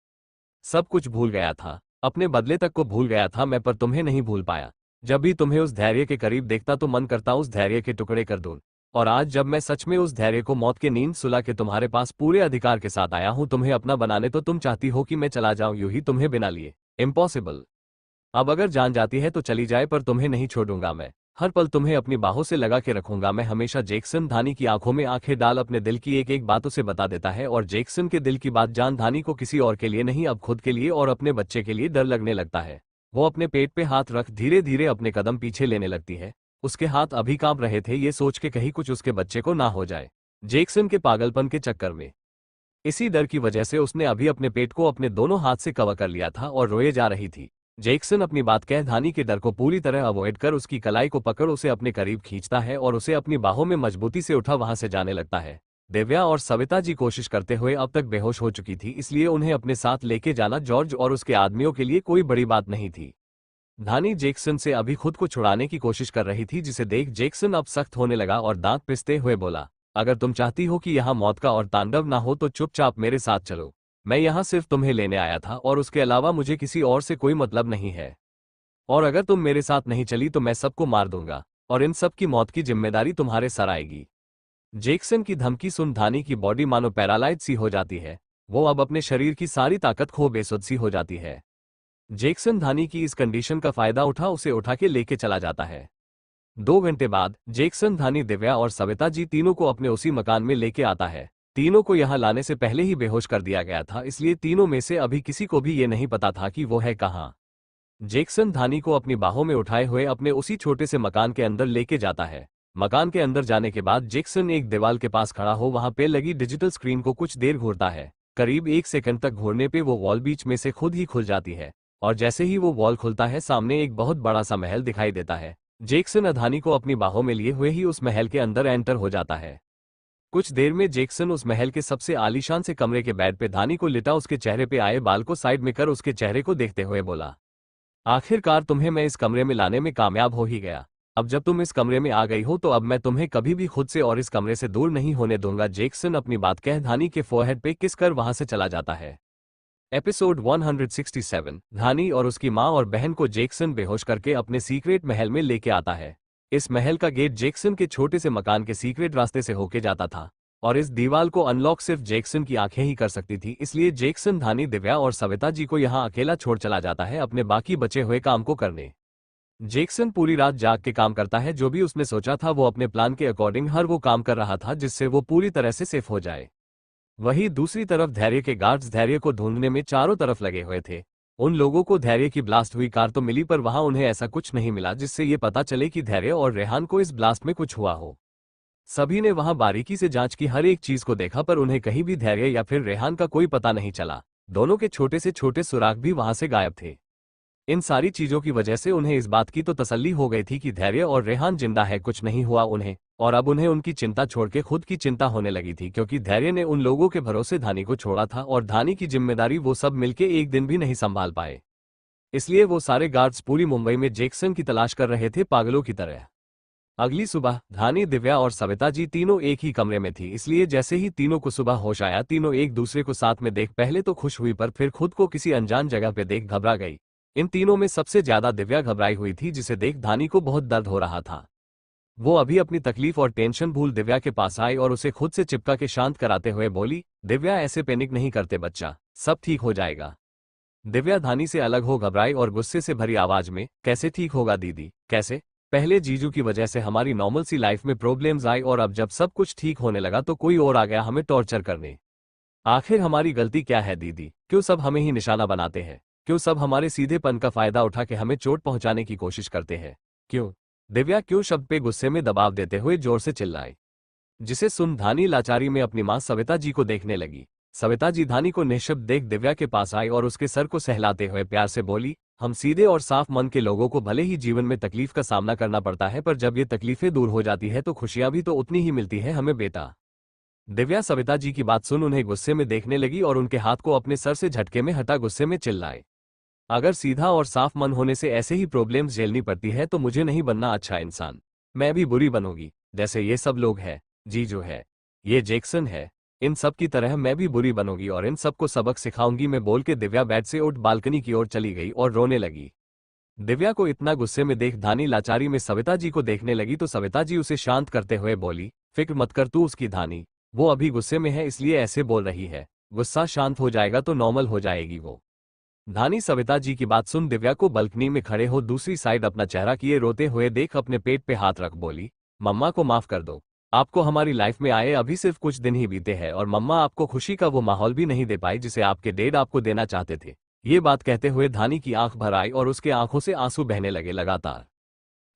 सब कुछ भूल गया था, अपने बदले तक को भूल गया था मैं, पर तुम्हें नहीं भूल पाया। जब भी तुम्हें उस धैर्य के करीब देखता तो मन करता उस धैर्य के टुकड़े कर दूं। और आज जब मैं सच में उस धैर्य को मौत के नींद सुला के तुम्हारे पास पूरे अधिकार के साथ आया हूं तुम्हें अपना बनाने, तो तुम चाहती हो कि मैं चला जाऊं यूं ही तुम्हें बिना लिए। इम्पॉसिबल। अब अगर जान जाती है तो चली जाए, पर तुम्हें नहीं छोड़ूंगा मैं। हर पल तुम्हें अपनी बाहों से लगा के रखूंगा मैं हमेशा। जैक्सन धानी की आंखों में आंखें डाल अपने दिल की एक एक बात उसे बता देता है और जैक्सन के दिल की बात जान धानी को किसी और के लिए नहीं, अब खुद के लिए और अपने बच्चे के लिए डर लगने लगता है। वो अपने पेट पे हाथ रख धीरे धीरे अपने कदम पीछे लेने लगती है। उसके हाथ अभी कांप रहे थे, ये सोच के कहीं कुछ उसके बच्चे को ना हो जाए। जैक्सन के पागलपन के चक्कर में, इसी डर की वजह से उसने अभी अपने पेट को अपने दोनों हाथ से कवर कर लिया था और रोए जा रही थी। जैक्सन अपनी बात कह धानी के डर को पूरी तरह अवॉइड कर उसकी कलाई को पकड़ उसे अपने करीब खींचता है और उसे अपनी बाहों में मजबूती से उठा वहां से जाने लगता है। दिव्या और सविता जी कोशिश करते हुए अब तक बेहोश हो चुकी थी, इसलिए उन्हें अपने साथ लेके जाना जॉर्ज और उसके आदमियों के लिए कोई बड़ी बात नहीं थी। धानी जैक्सन से अभी खुद को छुड़ाने की कोशिश कर रही थी, जिसे देख जैक्सन अब सख्त होने लगा और दांत पिसते हुए बोला, अगर तुम चाहती हो कि यहाँ मौत का और तांडव ना हो तो चुपचाप मेरे साथ चलो। मैं यहाँ सिर्फ तुम्हें लेने आया था और उसके अलावा मुझे किसी और से कोई मतलब नहीं है। और अगर तुम मेरे साथ नहीं चली तो मैं सबको मार दूंगा और इन सब की मौत की जिम्मेदारी तुम्हारे सर आएगी। जैक्सन की धमकी सुन धानी की बॉडी मानो पैरालाइज सी हो जाती है। वो अब अपने शरीर की सारी ताकत खो बेसुध सी हो जाती है। जैक्सन धानी की इस कंडीशन का फायदा उसे उठा के लेके चला जाता है। 2 घंटे बाद जैक्सन धानी दिव्या और सविता जी तीनों को अपने उसी मकान में लेके आता है। तीनों को यहाँ लाने से पहले ही बेहोश कर दिया गया था, इसलिए तीनों में से अभी किसी को भी ये नहीं पता था कि वो है कहाँ। जैक्सन धानी को अपनी बाहों में उठाए हुए अपने उसी छोटे से मकान के अंदर लेके जाता है। मकान के अंदर जाने के बाद जैक्सन एक दीवार के पास खड़ा हो वहां पे लगी डिजिटल स्क्रीन को कुछ देर घूरता है। करीब 1 सेकंड तक घूरने पे वो वॉल बीच में से खुद ही खुल जाती है और जैसे ही वो वॉल खुलता है सामने एक बहुत बड़ा सा महल दिखाई देता है। जैक्सन धानी को अपनी बाहों में लिए हुए ही उस महल के अंदर एंटर हो जाता है। कुछ देर में जैक्सन उस महल के सबसे आलीशान से कमरे के बेड पे धानी को लिटा उसके चेहरे पे आए बाल को साइड में कर उसके चेहरे को देखते हुए बोला, आखिरकार तुम्हें मैं इस कमरे में लाने में कामयाब हो ही गया। अब जब तुम इस कमरे में आ गई हो तो अब मैं तुम्हें कभी भी खुद से और इस कमरे से दूर नहीं होने दूंगा। जैक्सन अपनी बात कह धानी के फोरहेड पे किस कर वहां से चला जाता है। एपिसोड 167। धानी और उसकी माँ और बहन को जैक्सन बेहोश करके अपने सीक्रेट महल में लेके आता है। इस महल का गेट जैक्सन के छोटे से मकान के सीक्रेट रास्ते से होके जाता था और इस दीवार को अनलॉक सिर्फ जैक्सन की आंखें ही कर सकती थी, इसलिए जैक्सन धानी दिव्या और सविता जी को यहाँ अकेला छोड़ चला जाता है अपने बाकी बचे हुए काम को करने। जैक्सन पूरी रात जाग के काम करता है। जो भी उसने सोचा था वो अपने प्लान के अकॉर्डिंग हर वो काम कर रहा था जिससे वो पूरी तरह से सेफ हो जाए। वहीं दूसरी तरफ धैर्य के गार्ड्स धैर्य को ढूंढने में चारों तरफ लगे हुए थे। उन लोगों को धैर्य की ब्लास्ट हुई कार तो मिली, पर वहां उन्हें ऐसा कुछ नहीं मिला जिससे ये पता चले कि धैर्य और रेहान को इस ब्लास्ट में कुछ हुआ हो। सभी ने वहां बारीकी से जांच की, हर एक चीज को देखा, पर उन्हें कहीं भी धैर्य या फिर रेहान का कोई पता नहीं चला। दोनों के छोटे से छोटे सुराग भी वहां से गायब थे। इन सारी चीजों की वजह से उन्हें इस बात की तो तसल्ली हो गई थी कि धैर्य और रेहान जिंदा है, कुछ नहीं हुआ उन्हें। और अब उन्हें उनकी चिंता छोड़ के खुद की चिंता होने लगी थी, क्योंकि धैर्य ने उन लोगों के भरोसे धानी को छोड़ा था और धानी की जिम्मेदारी वो सब मिलके एक दिन भी नहीं संभाल पाए। इसलिए वो सारे गार्ड्स पूरी मुंबई में जैक्सन की तलाश कर रहे थे पागलों की तरह। अगली सुबह धानी दिव्या और सविता जी तीनों एक ही कमरे में थी, इसलिए जैसे ही तीनों को सुबह होश आया तीनों एक दूसरे को साथ में देख पहले तो खुश हुई, पर फिर खुद को किसी अनजान जगह पे देख घबरा गई। इन तीनों में सबसे ज्यादा दिव्या घबराई हुई थी, जिसे देख धानी को बहुत दर्द हो रहा था। वो अभी अपनी तकलीफ और टेंशन भूल दिव्या के पास आई और उसे खुद से चिपका के शांत कराते हुए बोली, दिव्या ऐसे पैनिक नहीं करते बच्चा, सब ठीक हो जाएगा। दिव्या धानी से अलग हो घबराई और गुस्से से भरी आवाज में, कैसे ठीक होगा दीदी, कैसे? पहले जीजू की वजह से हमारी नॉर्मल सी लाइफ में प्रॉब्लम्स आई और अब जब सब कुछ ठीक होने लगा तो कोई और आ गया हमें टॉर्चर करने। आखिर हमारी गलती क्या है दीदी? क्यों सब हमें ही निशाना बनाते हैं? क्यों सब हमारे सीधेपन का फायदा उठा के हमें चोट पहुंचाने की कोशिश करते हैं? क्यों? दिव्या क्यों शब्द पे गुस्से में दबाव देते हुए जोर से चिल्लाई, जिसे सुन धानी लाचारी में अपनी मां सविता जी को देखने लगी। सविता जी धानी को निःशब्द देख दिव्या के पास आई और उसके सर को सहलाते हुए प्यार से बोली, हम सीधे और साफ मन के लोगों को भले ही जीवन में तकलीफ का सामना करना पड़ता है, पर जब ये तकलीफें दूर हो जाती है तो खुशियां भी तो उतनी ही मिलती है हमें बेटा। दिव्या सविता जी की बात सुन उन्हें गुस्से में देखने लगी और उनके हाथ को अपने सर से झटके में हटा गुस्से में चिल्लाए, अगर सीधा और साफ मन होने से ऐसे ही प्रॉब्लम्स झेलनी पड़ती है तो मुझे नहीं बनना अच्छा इंसान। मैं भी बुरी बनूंगी जैसे ये सब लोग हैं। जी जो है, ये जैक्सन है, इन सब की तरह मैं भी बुरी बनूंगी और इन सबको सबक सिखाऊंगी मैं, बोल के दिव्या बेड से उठ बालकनी की ओर चली गई और रोने लगी। दिव्या को इतना गुस्से में देख धानी लाचारी में सविता जी को देखने लगी तो सविता जी उसे शांत करते हुए बोली, फिक्र मत कर तू उसकी धानी, वो अभी गुस्से में है इसलिए ऐसे बोल रही है, गुस्सा शांत हो जाएगा तो नॉर्मल हो जाएगी वो। धानी सविता जी की बात सुन दिव्या को बालकनी में खड़े हो दूसरी साइड अपना चेहरा किए रोते हुए देख अपने पेट पे हाथ रख बोली, मम्मा को माफ कर दो, आपको हमारी लाइफ में आए अभी सिर्फ कुछ दिन ही बीते हैं और मम्मा आपको खुशी का वो माहौल भी नहीं दे पाई जिसे आपके डैड आपको देना चाहते थे। ये बात कहते हुए धानी की आंख भर आई और उसके आंखों से आंसू बहने लगे लगातार।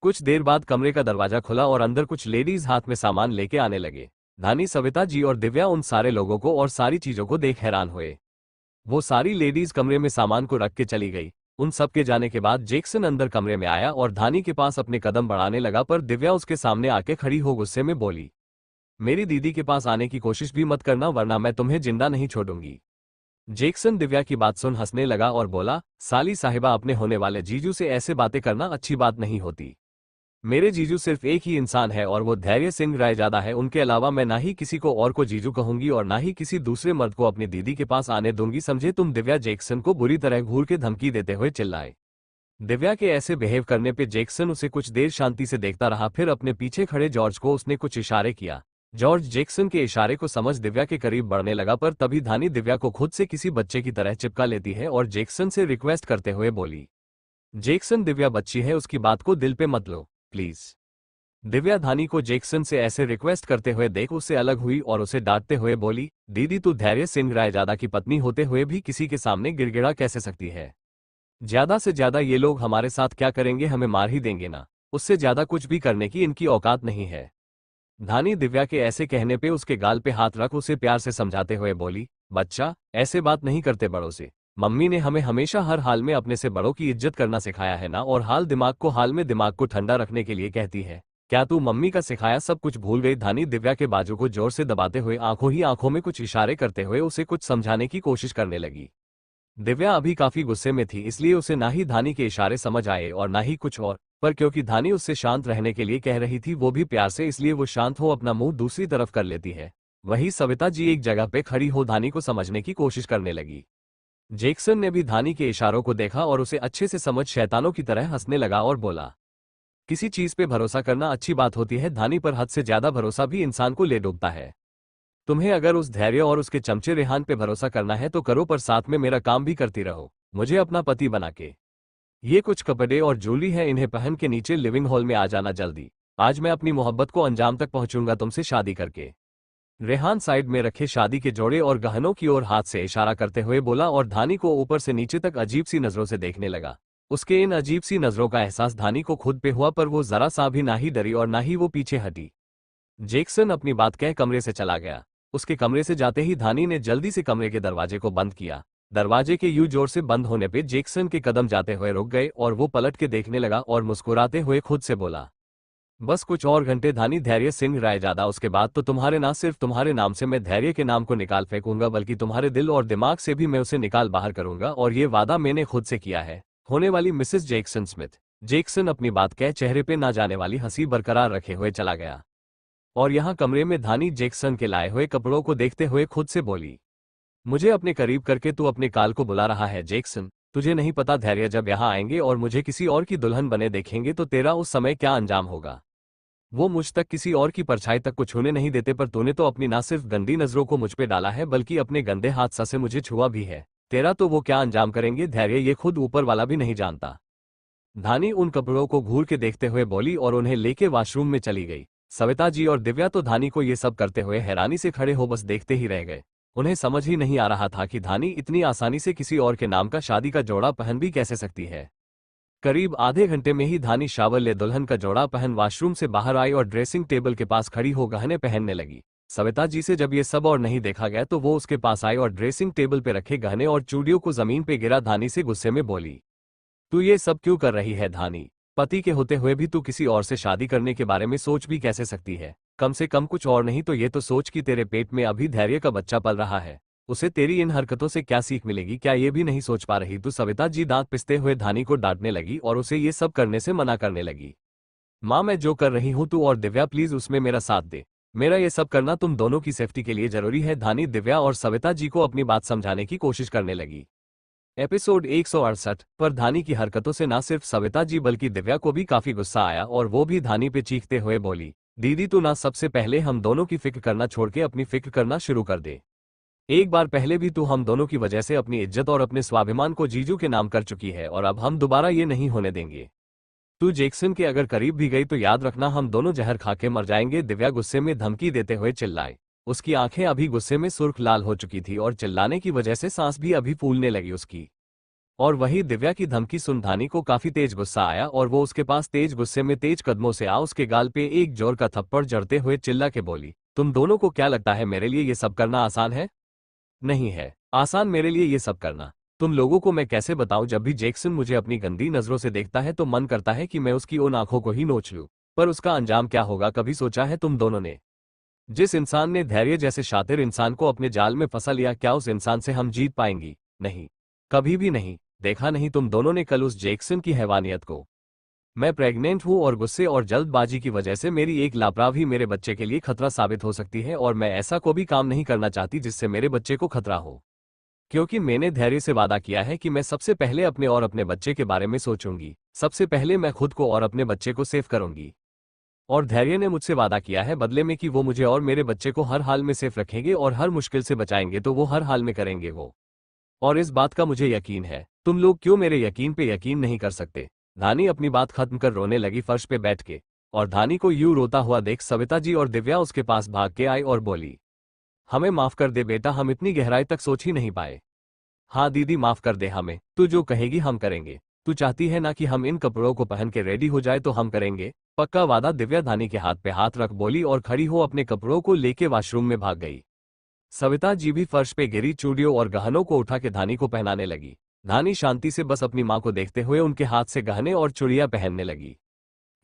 कुछ देर बाद कमरे का दरवाजा खुला और अंदर कुछ लेडीज हाथ में सामान लेके आने लगे। धानी सविता जी और दिव्या उन सारे लोगों को और सारी चीजों को देख हैरान हुए। वो सारी लेडीज कमरे में सामान को रख के चली गई। उन सब के जाने के बाद जैक्सन अंदर कमरे में आया और धानी के पास अपने कदम बढ़ाने लगा, पर दिव्या उसके सामने आके खड़ी हो गुस्से में बोली, मेरी दीदी के पास आने की कोशिश भी मत करना वरना मैं तुम्हें जिंदा नहीं छोड़ूंगी। जैक्सन दिव्या की बात सुन हंसने लगा और बोला, साली साहिबा अपने होने वाले जीजू से ऐसे बातें करना अच्छी बात नहीं होती। मेरे जीजू सिर्फ एक ही इंसान है और वो धैर्य सिंह रायजादा है, उनके अलावा मैं ना ही किसी को और को जीजू कहूंगी और ना ही किसी दूसरे मर्द को अपनी दीदी के पास आने दूंगी, समझे तुम? दिव्या जैक्सन को बुरी तरह घूर के धमकी देते हुए चिल्लाए। दिव्या के ऐसे बिहेव करने पे जैक्सन उसे कुछ देर शांति से देखता रहा, फिर अपने पीछे खड़े जॉर्ज को उसने कुछ इशारे किया। जॉर्ज जैक्सन के इशारे को समझ दिव्या के करीब बढ़ने लगा, पर तभी धानी दिव्या को खुद से किसी बच्चे की तरह चिपका लेती है और जैक्सन से रिक्वेस्ट करते हुए बोली, जैक्सन दिव्या बच्ची है, उसकी बात को दिल पे मत लो प्लीज। दिव्या धानी को जैक्सन से ऐसे रिक्वेस्ट करते हुए देख उससे अलग हुई और उसे डांटते हुए बोली, दीदी तू धैर्य सिंह रायजादा की पत्नी होते हुए भी किसी के सामने गिड़गिड़ा कैसे सकती है? ज्यादा से ज्यादा ये लोग हमारे साथ क्या करेंगे, हमें मार ही देंगे ना, उससे ज्यादा कुछ भी करने की इनकी औकात नहीं है। धानी दिव्या के ऐसे कहने पे उसके गाल पे हाथ रख उसे प्यार से समझाते हुए बोली, बच्चा ऐसे बात नहीं करते बड़ों से, मम्मी ने हमें हमेशा हर हाल में अपने से बड़ों की इज्जत करना सिखाया है ना, और हाल में दिमाग को ठंडा रखने के लिए कहती है। क्या तू मम्मी का सिखाया सब कुछ भूल गई? धानी दिव्या के बाजू को जोर से दबाते हुए आंखों ही आंखों में कुछ इशारे करते हुए उसे कुछ समझाने की कोशिश करने लगी। दिव्या अभी काफी गुस्से में थी इसलिए उसे ना ही धानी के इशारे समझ आए और ना ही कुछ और, पर क्योंकि धानी उससे शांत रहने के लिए कह रही थी वो भी प्यार से, इसलिए वो शांत हो अपना मुंह दूसरी तरफ कर लेती है। वहीं सविता जी एक जगह पे खड़ी हो धानी को समझने की कोशिश करने लगी। जैक्सन ने भी धानी के इशारों को देखा और उसे अच्छे से समझ शैतानों की तरह हंसने लगा और बोला, किसी चीज पे भरोसा करना अच्छी बात होती है धानी, पर हद से ज्यादा भरोसा भी इंसान को ले डूबता है। तुम्हें अगर उस धैर्य और उसके चमचे रेहान पे भरोसा करना है तो करो, पर साथ में मेरा काम भी करती रहो, मुझे अपना पति बना के। ये कुछ कपड़े और ज्वेलरी है, इन्हें पहन के नीचे लिविंग हॉल में आ जाना जल्दी, आज मैं अपनी मोहब्बत को अंजाम तक पहुंचूंगा तुमसे शादी करके। रेहान साइड में रखे शादी के जोड़े और गहनों की ओर हाथ से इशारा करते हुए बोला और धानी को ऊपर से नीचे तक अजीब सी नजरों से देखने लगा। उसके इन अजीब सी नजरों का एहसास धानी को खुद पे हुआ, पर वो जरा सा भी ना ही डरी और ना ही वो पीछे हटी। जैक्सन अपनी बात कह कमरे से चला गया। उसके कमरे से जाते ही धानी ने जल्दी से कमरे के दरवाजे को बंद किया। दरवाजे के यूं जोर से बंद होने पे जैक्सन के कदम जाते हुए रुक गए और वो पलट के देखने लगा और मुस्कुराते हुए खुद से बोला, बस कुछ और घंटे धानी धैर्य सिंह रायजादा, उसके बाद तो तुम्हारे ना सिर्फ तुम्हारे नाम से मैं धैर्य के नाम को निकाल फेंकूंगा बल्कि तुम्हारे दिल और दिमाग से भी मैं उसे निकाल बाहर करूंगा, और ये वादा मैंने खुद से किया है। होने वाली मिसेस जैक्सन स्मिथ। जैक्सन अपनी बात कह चेहरे पे ना जाने वाली हंसी बरकरार रखे हुए चला गया और यहाँ कमरे में धानी जैक्सन के लाए हुए कपड़ों को देखते हुए खुद से बोली, मुझे अपने करीब करके तू अपने काल को बुला रहा है जैक्सन, तुझे नहीं पता धैर्य जब यहाँ आएंगे और मुझे किसी और की दुल्हन बने देखेंगे तो तेरा उस समय क्या अंजाम होगा। वो मुझ तक किसी और की परछाई तक को छूने नहीं देते, पर तूने तो अपनी ना सिर्फ गंदी नजरों को मुझ पे डाला है बल्कि अपने गंदे हाथ से मुझे छुआ भी है। तेरा तो वो क्या अंजाम करेंगे धैर्य, ये खुद ऊपर वाला भी नहीं जानता। धानी उन कपड़ों को घूर के देखते हुए बोली और उन्हें लेके वॉशरूम में चली गई। सविता जी और दिव्या तो धानी को ये सब करते हुए हैरानी से खड़े हो बस देखते ही रह गए। उन्हें समझ ही नहीं आ रहा था कि धानी इतनी आसानी से किसी और के नाम का शादी का जोड़ा पहन भी कैसे सकती है। करीब आधे घंटे में ही धानी शावर ले दुल्हन का जोड़ा पहन वॉशरूम से बाहर आई और ड्रेसिंग टेबल के पास खड़ी हो गहने पहनने लगी। सविता जी से जब ये सब और नहीं देखा गया तो वो उसके पास आई और ड्रेसिंग टेबल पे रखे गहने और चूड़ियों को जमीन पे गिरा धानी से गुस्से में बोली, तू ये सब क्यों कर रही है धानी? पति के होते हुए भी तू किसी और से शादी करने के बारे में सोच भी कैसे सकती है? कम से कम कुछ और नहीं तो ये तो सोच कि तेरे पेट में अभी धैर्य का बच्चा पल रहा है, उसे तेरी इन हरकतों से क्या सीख मिलेगी, क्या ये भी नहीं सोच पा रही तू? सविता जी दांत पिसते हुए धानी को डांटने लगी और उसे ये सब करने से मना करने लगी। माँ, मैं जो कर रही हूँ तू और दिव्या प्लीज उसमें मेरा साथ दे, मेरा ये सब करना तुम दोनों की सेफ्टी के लिए जरूरी है। धानी दिव्या और सविता जी को अपनी बात समझाने की कोशिश करने लगी। एपिसोड 168 पर धानी की हरकतों से ना सिर्फ सविता जी बल्कि दिव्या को भी काफी गुस्सा आया और वो भी धानी पे चीखते हुए बोली, दीदी तू ना सबसे पहले हम दोनों की फिक्र करना छोड़ के अपनी फिक्र करना शुरू कर दे। एक बार पहले भी तू हम दोनों की वजह से अपनी इज्जत और अपने स्वाभिमान को जीजू के नाम कर चुकी है और अब हम दोबारा ये नहीं होने देंगे। तू जैक्सन के अगर करीब भी गई तो याद रखना हम दोनों जहर खा के मर जाएंगे। दिव्या गुस्से में धमकी देते हुए चिल्लाई। उसकी आंखें अभी गुस्से में सुर्ख लाल हो चुकी थी और चिल्लाने की वजह से सांस भी अभी फूलने लगी उसकी। और वही दिव्या की धमकी सुन धानी को काफी तेज गुस्सा आया और वो उसके पास तेज गुस्से में तेज कदमों से आ उसके गाल पे एक जोर का थप्पड़ जड़ते हुए चिल्ला के बोली, तुम दोनों को क्या लगता है मेरे लिए ये सब करना आसान है? नहीं है आसान मेरे लिए ये सब करना। तुम लोगों को मैं कैसे बताऊं, जब भी जैक्सन मुझे अपनी गंदी नजरों से देखता है तो मन करता है कि मैं उसकी उन आंखों को ही नोच लूं, पर उसका अंजाम क्या होगा कभी सोचा है तुम दोनों ने? जिस इंसान ने धैर्य जैसे शातिर इंसान को अपने जाल में फंसा लिया, क्या उस इंसान से हम जीत पाएंगी? नहीं, कभी भी नहीं। देखा नहीं तुम दोनों ने कल उस जैक्सन की हैवानियत को? मैं प्रेग्नेंट हूं और गुस्से और जल्दबाजी की वजह से मेरी एक लापरवाही मेरे बच्चे के लिए खतरा साबित हो सकती है और मैं ऐसा कोई भी काम नहीं करना चाहती जिससे मेरे बच्चे को खतरा हो, क्योंकि मैंने धैर्य से वादा किया है कि मैं सबसे पहले अपने और अपने बच्चे के बारे में सोचूंगी। सबसे पहले मैं खुद को और अपने बच्चे को सेफ करूंगी और धैर्य ने मुझसे वादा किया है बदले में कि वो मुझे और मेरे बच्चे को हर हाल में सेफ रखेंगे और हर मुश्किल से बचाएंगे, तो वो हर हाल में करेंगे वो, और इस बात का मुझे यकीन है। तुम लोग क्यों मेरे यकीन पे यकीन नहीं कर सकते? धानी अपनी बात खत्म कर रोने लगी फर्श पे बैठ के, और धानी को यूं रोता हुआ देख सविता जी और दिव्या उसके पास भाग के आई और बोली, हमें माफ कर दे बेटा, हम इतनी गहराई तक सोच ही नहीं पाए। हाँ दीदी माफ कर दे हमें, तू जो कहेगी हम करेंगे। तू चाहती है ना कि हम इन कपड़ों को पहन के रेडी हो जाए तो हम करेंगे, पक्का वादा? दिव्या धानी के हाथ पे हाथ रख बोली और खड़ी हो अपने कपड़ों को लेके वॉशरूम में भाग गई। सविता जी भी फर्श पे गिरी चूड़ियों और गहनों को उठा के धानी को पहनाने लगी। धानी शांति से बस अपनी मां को देखते हुए उनके हाथ से गहने और चूड़ियां पहनने लगी।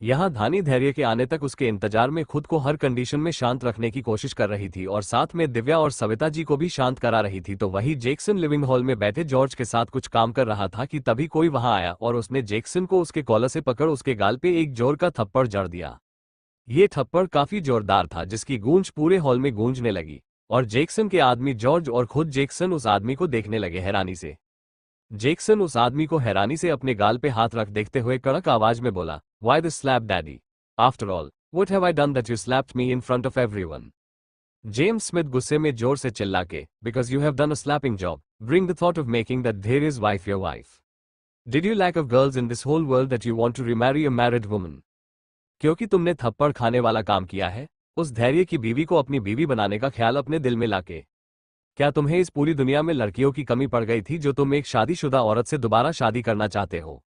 यहाँ धानी धैर्य के आने तक उसके इंतजार में खुद को हर कंडीशन में शांत रखने की कोशिश कर रही थी और साथ में दिव्या और सविता जी को भी शांत करा रही थी। तो वही जैक्सन लिविंग हॉल में बैठे जॉर्ज के साथ कुछ काम कर रहा था कि तभी कोई वहां आया और उसने जैक्सन को उसके कॉलर से पकड़ उसके गाल पे एक जोर का थप्पड़ जड़ दिया। ये थप्पड़ काफी जोरदार था जिसकी गूंज पूरे हॉल में गूंजने लगी और जैक्सन के आदमी जॉर्ज और खुद जैक्सन उस आदमी को देखने लगे हैरानी से। जैक्सन उस आदमी को हैरानी से अपने गाल पे हाथ रख देखते हुए कड़क आवाज में बोला, Why this slap daddy? After all, what have I done that you slapped me in front of everyone? James Smith गुस्से में जोर से चिल्ला के, Because you have done a slapping job, bring the thought of making that Dhairy's wife your wife. Did you lack of girls in this whole world that you want to remarry a married woman? क्योंकि तुमने थप्पड़ खाने वाला काम किया है, उस धैर्य की बीवी को अपनी बीवी बनाने का ख्याल अपने दिल में लाके, क्या तुम्हें इस पूरी दुनिया में लड़कियों की कमी पड़ गई थी जो तुम एक शादीशुदा औरत से दोबारा शादी करना चाहते हो?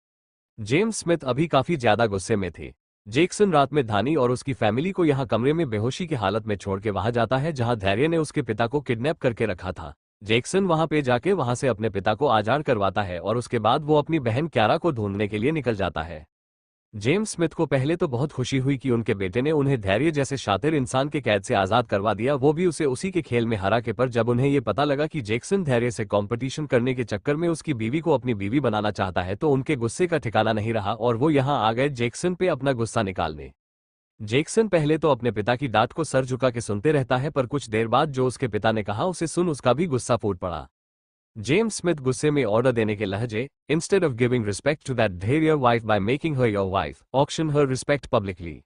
जेम्स स्मिथ अभी काफी ज्यादा गुस्से में थे। जैक्सन रात में धानी और उसकी फैमिली को यहाँ कमरे में बेहोशी की हालत में छोड़ के वहां जाता है जहां धैर्य ने उसके पिता को किडनैप करके रखा था। जैक्सन वहां पे जाके वहां से अपने पिता को आजाद करवाता है और उसके बाद वो अपनी बहन क्यारा को ढूंढने के लिए निकल जाता है। जेम्स स्मिथ को पहले तो बहुत खुशी हुई कि उनके बेटे ने उन्हें धैर्य जैसे शातिर इंसान के कैद से आजाद करवा दिया, वो भी उसे उसी के खेल में हरा के। पर जब उन्हें ये पता लगा कि जैक्सन धैर्य से कंपटीशन करने के चक्कर में उसकी बीवी को अपनी बीवी बनाना चाहता है तो उनके गुस्से का ठिकाना नहीं रहा और वो यहाँ आ गए जैक्सन पे अपना गुस्सा निकालने। जैक्सन पहले तो अपने पिता की डांट को सर झुका के सुनते रहता है, पर कुछ देर बाद जो उसके पिता ने कहा उसे सुन उसका भी गुस्सा फूट पड़ा। जेम्स स्मिथ गुस्से में ऑर्डर देने के लहजे, instead of giving respect to that Dhairya wife by making her your wife, auction her respect publicly.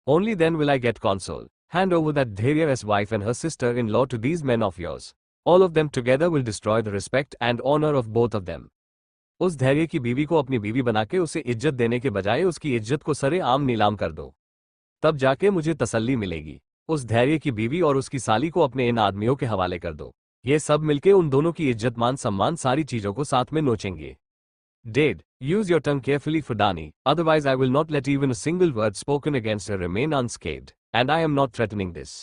Only then will I get console. Hand over that Dhairya s wife and her sister in law to these men of yours. All of them together will destroy the respect and honour of both of them. उस धैर्य की बीवी को अपनी बीवी बना के उसे इज्जत देने के बजाय उसकी इज्जत को सरेआम नीलाम कर दो, तब जाके मुझे तसल्ली मिलेगी। उस धैर्य की बीवी और उसकी साली को अपने इन आदमियों के हवाले कर दो। ये सब मिलके उन दोनों की इज्जत मान सम्मान सारी चीजों को साथ में नोचेंगे। Dad, use your tongue carefully for Dani, otherwise I will not let even a single word spoken against her remain unscathed, and I am not threatening this.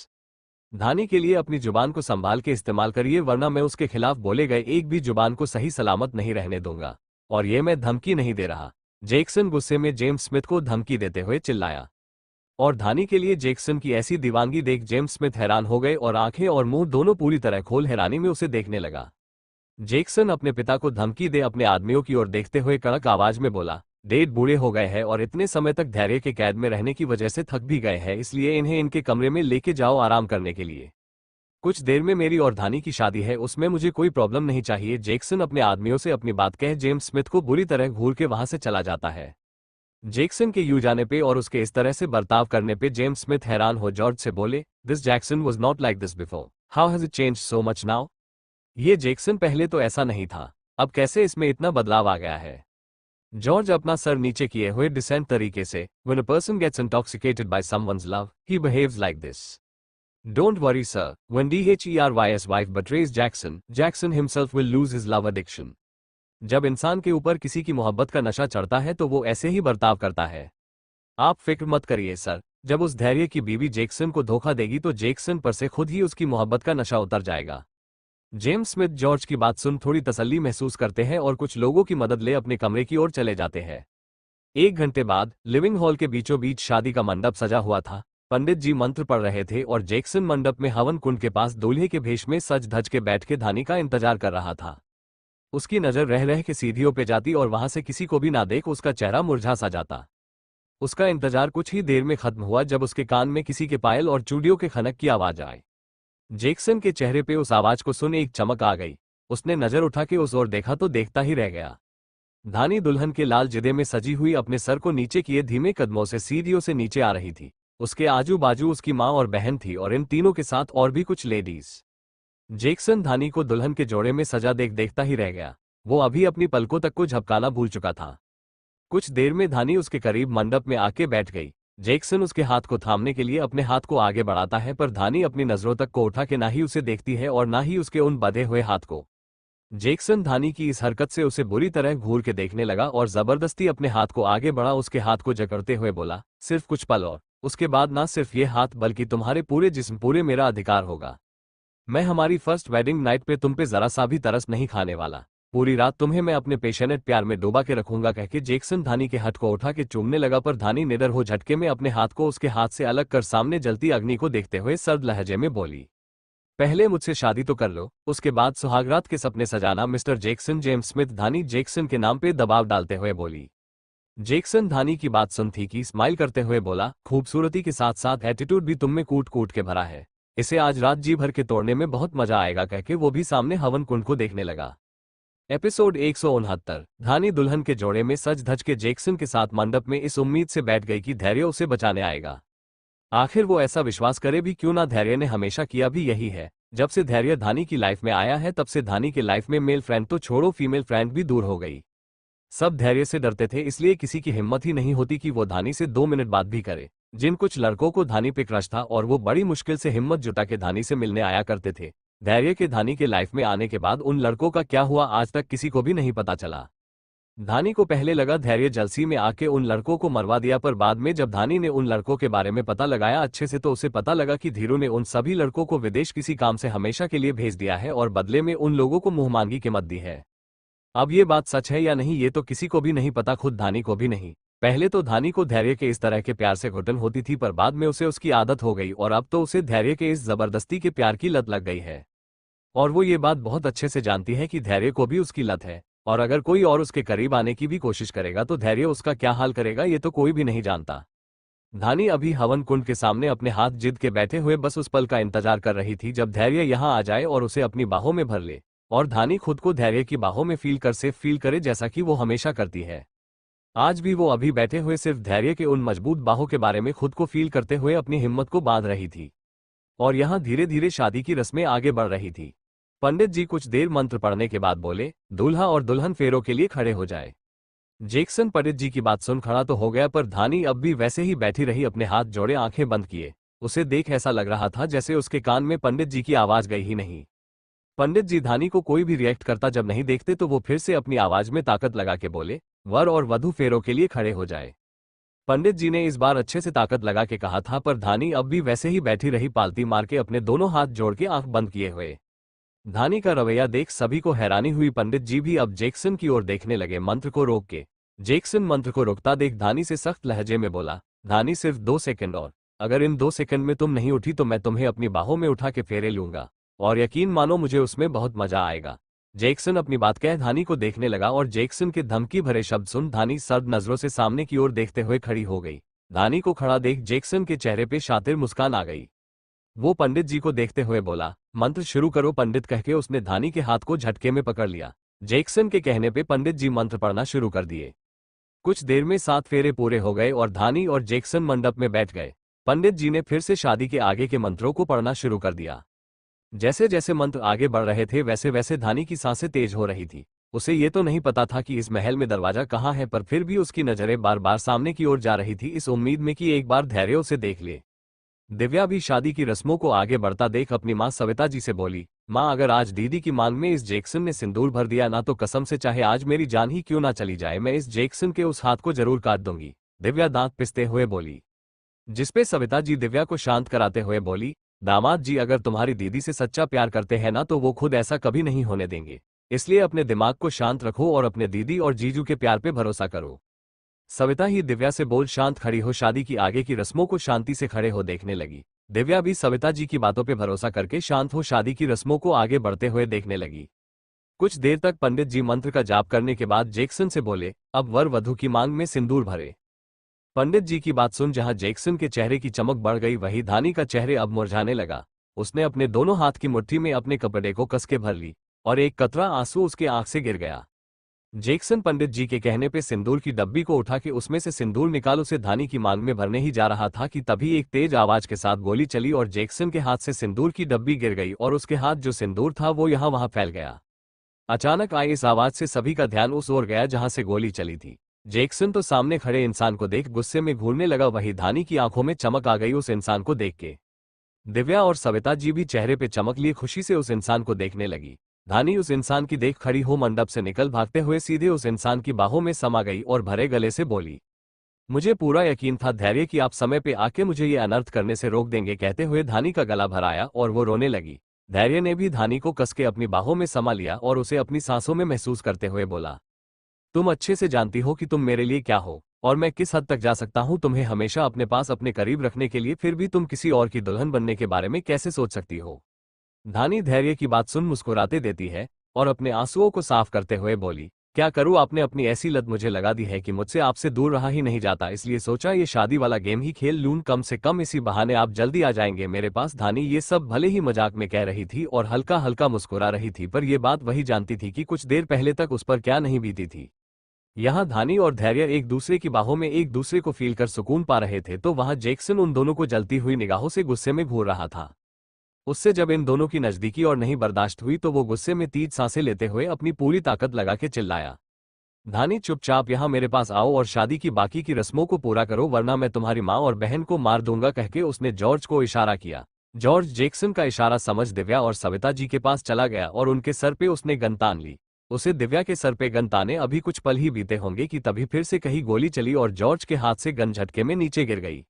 धानी के लिए अपनी जुबान को संभाल के इस्तेमाल करिए वरना मैं उसके खिलाफ बोले गए एक भी जुबान को सही सलामत नहीं रहने दूंगा, और ये मैं धमकी नहीं दे रहा। जैक्सन गुस्से में जेम्स स्मिथ को धमकी देते हुए चिल्लाया। और धानी के लिए जैक्सन की ऐसी दीवानगी देख जेम्स स्मिथ हैरान हो गए और आंखें और मुंह दोनों पूरी तरह खोल हैरानी में उसे देखने लगा। जैक्सन अपने पिता को धमकी दे अपने आदमियों की ओर देखते हुए कड़क आवाज में बोला, डैड बूढ़े हो गए हैं और इतने समय तक धैर्य के कैद में रहने की वजह से थक भी गए हैं, इसलिए इन्हें इनके कमरे में लेके जाओ आराम करने के लिए। कुछ देर में मेरी और धानी की शादी है, उसमें मुझे कोई प्रॉब्लम नहीं चाहिए। जैक्सन अपने आदमियों से अपनी बात कह जेम्स स्मिथ को बुरी तरह घूर के वहां से चला जाता है। जैक्सन के यूं जाने पे और उसके इस तरह से बर्ताव करने पे जेम्स स्मिथ हैरान हो जॉर्ज से बोले, this Jackson was not like this before, how has it changed so much now? ये जैक्सन पहले तो ऐसा नहीं था, अब कैसे इसमें इतना बदलाव आ गया है? जॉर्ज अपना सर नीचे किए हुए डिसेंट तरीके से, When a person gets intoxicated by someone's love, he behaves like this. Don't worry sir, when Dher's wife betrays Jackson, Jackson himself will lose his love addiction. जब इंसान के ऊपर किसी की मोहब्बत का नशा चढ़ता है तो वो ऐसे ही बर्ताव करता है। आप फिक्र मत करिए सर, जब उस धैर्य की बीवी जैक्सन को धोखा देगी तो जैक्सन पर से खुद ही उसकी मोहब्बत का नशा उतर जाएगा। जेम्स स्मिथ जॉर्ज की बात सुन थोड़ी तसल्ली महसूस करते हैं और कुछ लोगों की मदद ले अपने कमरे की ओर चले जाते हैं। 1 घंटे बाद लिविंग हॉल के बीचों बीच शादी का मंडप सजा हुआ था। पंडित जी मंत्र पढ़ रहे थे और जैक्सन मंडप में हवन कुंड के पास दूल्हे के भेष में सज धज के बैठ के धानी का इंतजार कर रहा था। उसकी नजर रह रह के सीढ़ियों पे जाती और वहां से किसी को भी ना देख उसका चेहरा मुरझा सा जाता। उसका इंतजार कुछ ही देर में खत्म हुआ जब उसके कान में किसी के पायल और चूड़ियों के खनक की आवाज आई। जैक्सन के चेहरे पे उस आवाज को सुन एक चमक आ गई। उसने नजर उठा के उस ओर देखा तो देखता ही रह गया। धानी दुल्हन के लाल जिदे में सजी हुई अपने सर को नीचे किए धीमे कदमों से सीढ़ियों से नीचे आ रही थी। उसके आजू बाजू उसकी माँ और बहन थी और इन तीनों के साथ और भी कुछ लेडीज। जैक्सन धानी को दुल्हन के जोड़े में सजा देख देखता ही रह गया। वो अभी अपनी पलकों तक को झपकाना भूल चुका था। कुछ देर में धानी उसके करीब मंडप में आके बैठ गई। जैक्सन उसके हाथ को थामने के लिए अपने हाथ को आगे बढ़ाता है पर धानी अपनी नजरों तक को उठा के ना ही उसे देखती है और ना ही उसके उन बंधे हुए हाथ को। जैक्सन धानी की इस हरकत से उसे बुरी तरह घूर के देखने लगा और जबरदस्ती अपने हाथ को आगे बढ़ा उसके हाथ को जकड़ते हुए बोला, सिर्फ कुछ पल और उसके बाद ना सिर्फ ये हाथ बल्कि तुम्हारे पूरे जिस्म पूरे मेरा अधिकार होगा। मैं हमारी फर्स्ट वेडिंग नाइट पे तुम पे जरा सा भी तरस नहीं खाने वाला। पूरी रात तुम्हें मैं अपने पेशेनेट प्यार में डूबा के रखूंगा कह के जैक्सन धानी के हाथ को उठा के चूमने लगा पर धानी निडर हो झटके में अपने हाथ को उसके हाथ से अलग कर सामने जलती अग्नि को देखते हुए सर्द लहजे में बोली, पहले मुझसे शादी तो कर लो, उसके बाद सुहागरात के सपने सजाना। मिस्टर जैक्सन जेम्स स्मिथ धानी जैक्सन के नाम पे दबाव डालते हुए बोली। जैक्सन धानी की बात सुन थी कि स्माइल करते हुए बोला, खूबसूरती के साथ साथ एटीट्यूड भी तुम में कूट कूट के भरा है, इसे आज रात जी भर के तोड़ने में बहुत मजा आएगा कह के वो भी सामने हवन कुंड को देखने लगा। एपिसोड 169। धानी दुल्हन के जोड़े में सज धज के जैक्सन के साथ मंडप में इस उम्मीद से बैठ गई कि धैर्य उसे बचाने आएगा। आखिर वो ऐसा विश्वास करे भी क्यों ना, धैर्य ने हमेशा किया भी यही है। जब से धैर्य धानी की लाइफ में आया है तब से धानी के लाइफ में मेल फ्रेंड तो छोड़ो फीमेल फ्रेंड भी दूर हो गई। सब धैर्य से डरते थे, इसलिए किसी की हिम्मत ही नहीं होती कि वो धानी से 2 मिनट बात भी करे। जिन कुछ लड़कों को धानी पे क्रश था और वो बड़ी मुश्किल से हिम्मत जुटा के धानी से मिलने आया करते थे। धैर्य के धानी के लाइफ में आने के बाद उन लड़कों का क्या हुआ आज तक किसी को भी नहीं पता चला। धानी को पहले लगा धैर्य जलसी में आके उन लड़कों को मरवा दिया, पर बाद में जब धानी ने उन लड़कों के बारे में पता लगाया अच्छे से तो उसे पता लगा कि धीरू ने उन सभी लड़कों को विदेश किसी काम से हमेशा के लिए भेज दिया है और बदले में उन लोगों को मुंहमांगी कीमत दी है। अब ये बात सच है या नहीं ये तो किसी को भी नहीं पता, खुद धानी को भी नहीं। पहले तो धानी को धैर्य के इस तरह के प्यार से घुटन होती थी पर बाद में उसे उसकी आदत हो गई और अब तो उसे धैर्य के इस जबरदस्ती के प्यार की लत लग गई है। और वो ये बात बहुत अच्छे से जानती है कि धैर्य को भी उसकी लत है और अगर कोई और उसके करीब आने की भी कोशिश करेगा तो धैर्य उसका क्या हाल करेगा ये तो कोई भी नहीं जानता। धानी अभी हवन कुंड के सामने अपने हाथ जिद के बैठे हुए बस उस पल का इंतजार कर रही थी जब धैर्य यहां आ जाए और उसे अपनी बाहों में भर ले और धानी खुद को धैर्य की बाहों में सेफ फील करे जैसा कि वो हमेशा करती है। आज भी वो अभी बैठे हुए सिर्फ धैर्य के उन मजबूत बाहों के बारे में खुद को फील करते हुए अपनी हिम्मत को बांध रही थी और यहां धीरे धीरे शादी की रस्में आगे बढ़ रही थी। पंडित जी कुछ देर मंत्र पढ़ने के बाद बोले, दूल्हा और दुल्हन फेरों के लिए खड़े हो जाए। जैक्सन पंडित जी की बात सुन खड़ा तो हो गया पर धानी अब भी वैसे ही बैठी रही, अपने हाथ जोड़े आंखें बंद किए। उसे देख ऐसा लग रहा था जैसे उसके कान में पंडित जी की आवाज गई ही नहीं। पंडित जी धानी को कोई भी रिएक्ट करता जब नहीं देखते तो वो फिर से अपनी आवाज में ताकत लगा के बोले, वर और वधू फेरों के लिए खड़े हो जाए। पंडित जी ने इस बार अच्छे से ताकत लगा के कहा था, पर धानी अब भी वैसे ही बैठी रही, पालती मार के अपने दोनों हाथ जोड़ के आंख बंद किए हुए। धानी का रवैया देख सभी को हैरानी हुई। पंडित जी भी अब जैक्सन की ओर देखने लगे, मंत्र को रोक के। जैक्सन मंत्र को रोकता देख धानी से सख्त लहजे में बोला, धानी सिर्फ 2 सेकंड और, अगर इन 2 सेकंड में तुम नहीं उठी तो मैं तुम्हें अपनी बाहों में उठा के फेरे लूंगा, और यकीन मानो मुझे उसमें बहुत मजा आएगा। जैक्सन अपनी बात कह धानी को देखने लगा और जैक्सन के धमकी भरे शब्द सुन धानी सर्द नजरों से सामने की ओर देखते हुए खड़ी हो गई। धानी को खड़ा देख जैक्सन के चेहरे पे शातिर मुस्कान आ गई। वो पंडित जी को देखते हुए बोला, मंत्र शुरू करो पंडित, कह के उसने धानी के हाथ को झटके में पकड़ लिया। जैक्सन के कहने पे पंडित जी मंत्र पढ़ना शुरू कर दिए। कुछ देर में 7 फेरे पूरे हो गए और धानी और जैक्सन मंडप में बैठ गए। पंडित जी ने फिर से शादी के आगे के मंत्रों को पढ़ना शुरू कर दिया। जैसे जैसे मंत्र आगे बढ़ रहे थे वैसे वैसे धानी की सांसें तेज हो रही थी। उसे ये तो नहीं पता था कि इस महल में दरवाजा कहाँ है, पर फिर भी उसकी नजरें बार बार सामने की ओर जा रही थी, इस उम्मीद में कि एक बार धैर्य उसे देख ले। दिव्या भी शादी की रस्मों को आगे बढ़ता देख अपनी मां सविता जी से बोली, मां अगर आज दीदी की मांग में इस जैक्सन ने सिंदूर भर दिया ना तो कसम से चाहे आज मेरी जान ही क्यों ना चली जाए, मैं इस जैक्सन के उस हाथ को जरूर काट दूंगी। दिव्या दांत पिसते हुए बोली। जिसपे सविता जी दिव्या को शांत कराते हुए बोली, दामाद जी अगर तुम्हारी दीदी से सच्चा प्यार करते हैं ना तो वो खुद ऐसा कभी नहीं होने देंगे, इसलिए अपने दिमाग को शांत रखो और अपने दीदी और जीजू के प्यार पे भरोसा करो। सविता ही दिव्या से बोल शांत खड़ी हो, शादी की आगे की रस्मों को शांति से खड़े हो देखने लगी। दिव्या भी सविता जी की बातों पे भरोसा करके शांत हो शादी की रस्मों को आगे बढ़ते हुए देखने लगी। कुछ देर तक पंडित जी मंत्र का जाप करने के बाद जैक्सन से बोले, अब वर वधू की मांग में सिंदूर भरे। पंडित जी की बात सुन जहां जैक्सन के चेहरे की चमक बढ़ गई वहीं धानी का चेहरे अब मुरझाने लगा। उसने अपने दोनों हाथ की मुट्ठी में अपने कपड़े को कस के भर ली और एक कतरा आंसू उसके आंख से गिर गया। जैक्सन पंडित जी के कहने पे सिंदूर की डब्बी को उठा के उसमें से सिंदूर निकाल उसे धानी की मांग में भरने ही जा रहा था कि तभी एक तेज आवाज के साथ गोली चली और जैक्सन के हाथ से सिंदूर की डब्बी गिर गई और उसके हाथ जो सिंदूर था वो यहाँ वहां फैल गया। अचानक आई इस आवाज से सभी का ध्यान उस ओर गया जहां से गोली चली थी। जैक्सन तो सामने खड़े इंसान को देख गुस्से में घूरने लगा, वही धानी की आंखों में चमक आ गई उस इंसान को देख के। दिव्या और सविता जी भी चेहरे पे चमक लिए खुशी से उस इंसान को देखने लगी। धानी उस इंसान की देख खड़ी हो मंडप से निकल भागते हुए सीधे उस इंसान की बाहों में समा गई और भरे गले से बोली, मुझे पूरा यकीन था धैर्य कि आप समय पे आके मुझे ये अनर्थ करने से रोक देंगे। कहते हुए धानी का गला भराया और वो रोने लगी। धैर्य ने भी धानी को कस के अपनी बाहों में समा लिया और उसे अपनी सांसों में महसूस करते हुए बोला, तुम अच्छे से जानती हो कि तुम मेरे लिए क्या हो और मैं किस हद तक जा सकता हूं तुम्हें हमेशा अपने पास अपने करीब रखने के लिए, फिर भी तुम किसी और की दुल्हन बनने के बारे में कैसे सोच सकती हो। धानी धैर्य की बात सुन मुस्कुराते देती है और अपने आंसुओं को साफ करते हुए बोली, क्या करूं, आपने अपनी ऐसी लत मुझे लगा दी है कि मुझसे आपसे दूर रहा ही नहीं जाता, इसलिए सोचा ये शादी वाला गेम ही खेल लूं, कम से कम इसी बहाने आप जल्दी आ जाएंगे मेरे पास। धानी ये सब भले ही मजाक में कह रही थी और हल्का हल्का मुस्कुरा रही थी, पर यह बात वही जानती थी कि कुछ देर पहले तक उस पर क्या नहीं बीती थी। यहाँ धानी और धैर्य एक दूसरे की बाहों में एक दूसरे को फील कर सुकून पा रहे थे, तो वहां जैक्सन उन दोनों को जलती हुई निगाहों से गुस्से में घूर रहा था। उससे जब इन दोनों की नजदीकी और नहीं बर्दाश्त हुई तो वो गुस्से में तेज सांसें लेते हुए अपनी पूरी ताकत लगा के चिल्लाया, धानी चुपचाप यहाँ मेरे पास आओ और शादी की बाकी की रस्मों को पूरा करो वरना मैं तुम्हारी माँ और बहन को मार दूंगा, कहके उसने जॉर्ज को इशारा किया। जॉर्ज जैक्सन का इशारा समझ दिव्या और सविता जी के पास चला गया और उनके सर पे उसने गन तान ली। उसे दिव्या के सर पे गन ताने अभी कुछ पल ही बीते होंगे कि तभी फिर से कहीं गोली चली और जॉर्ज के हाथ से गन झटके में नीचे गिर गई।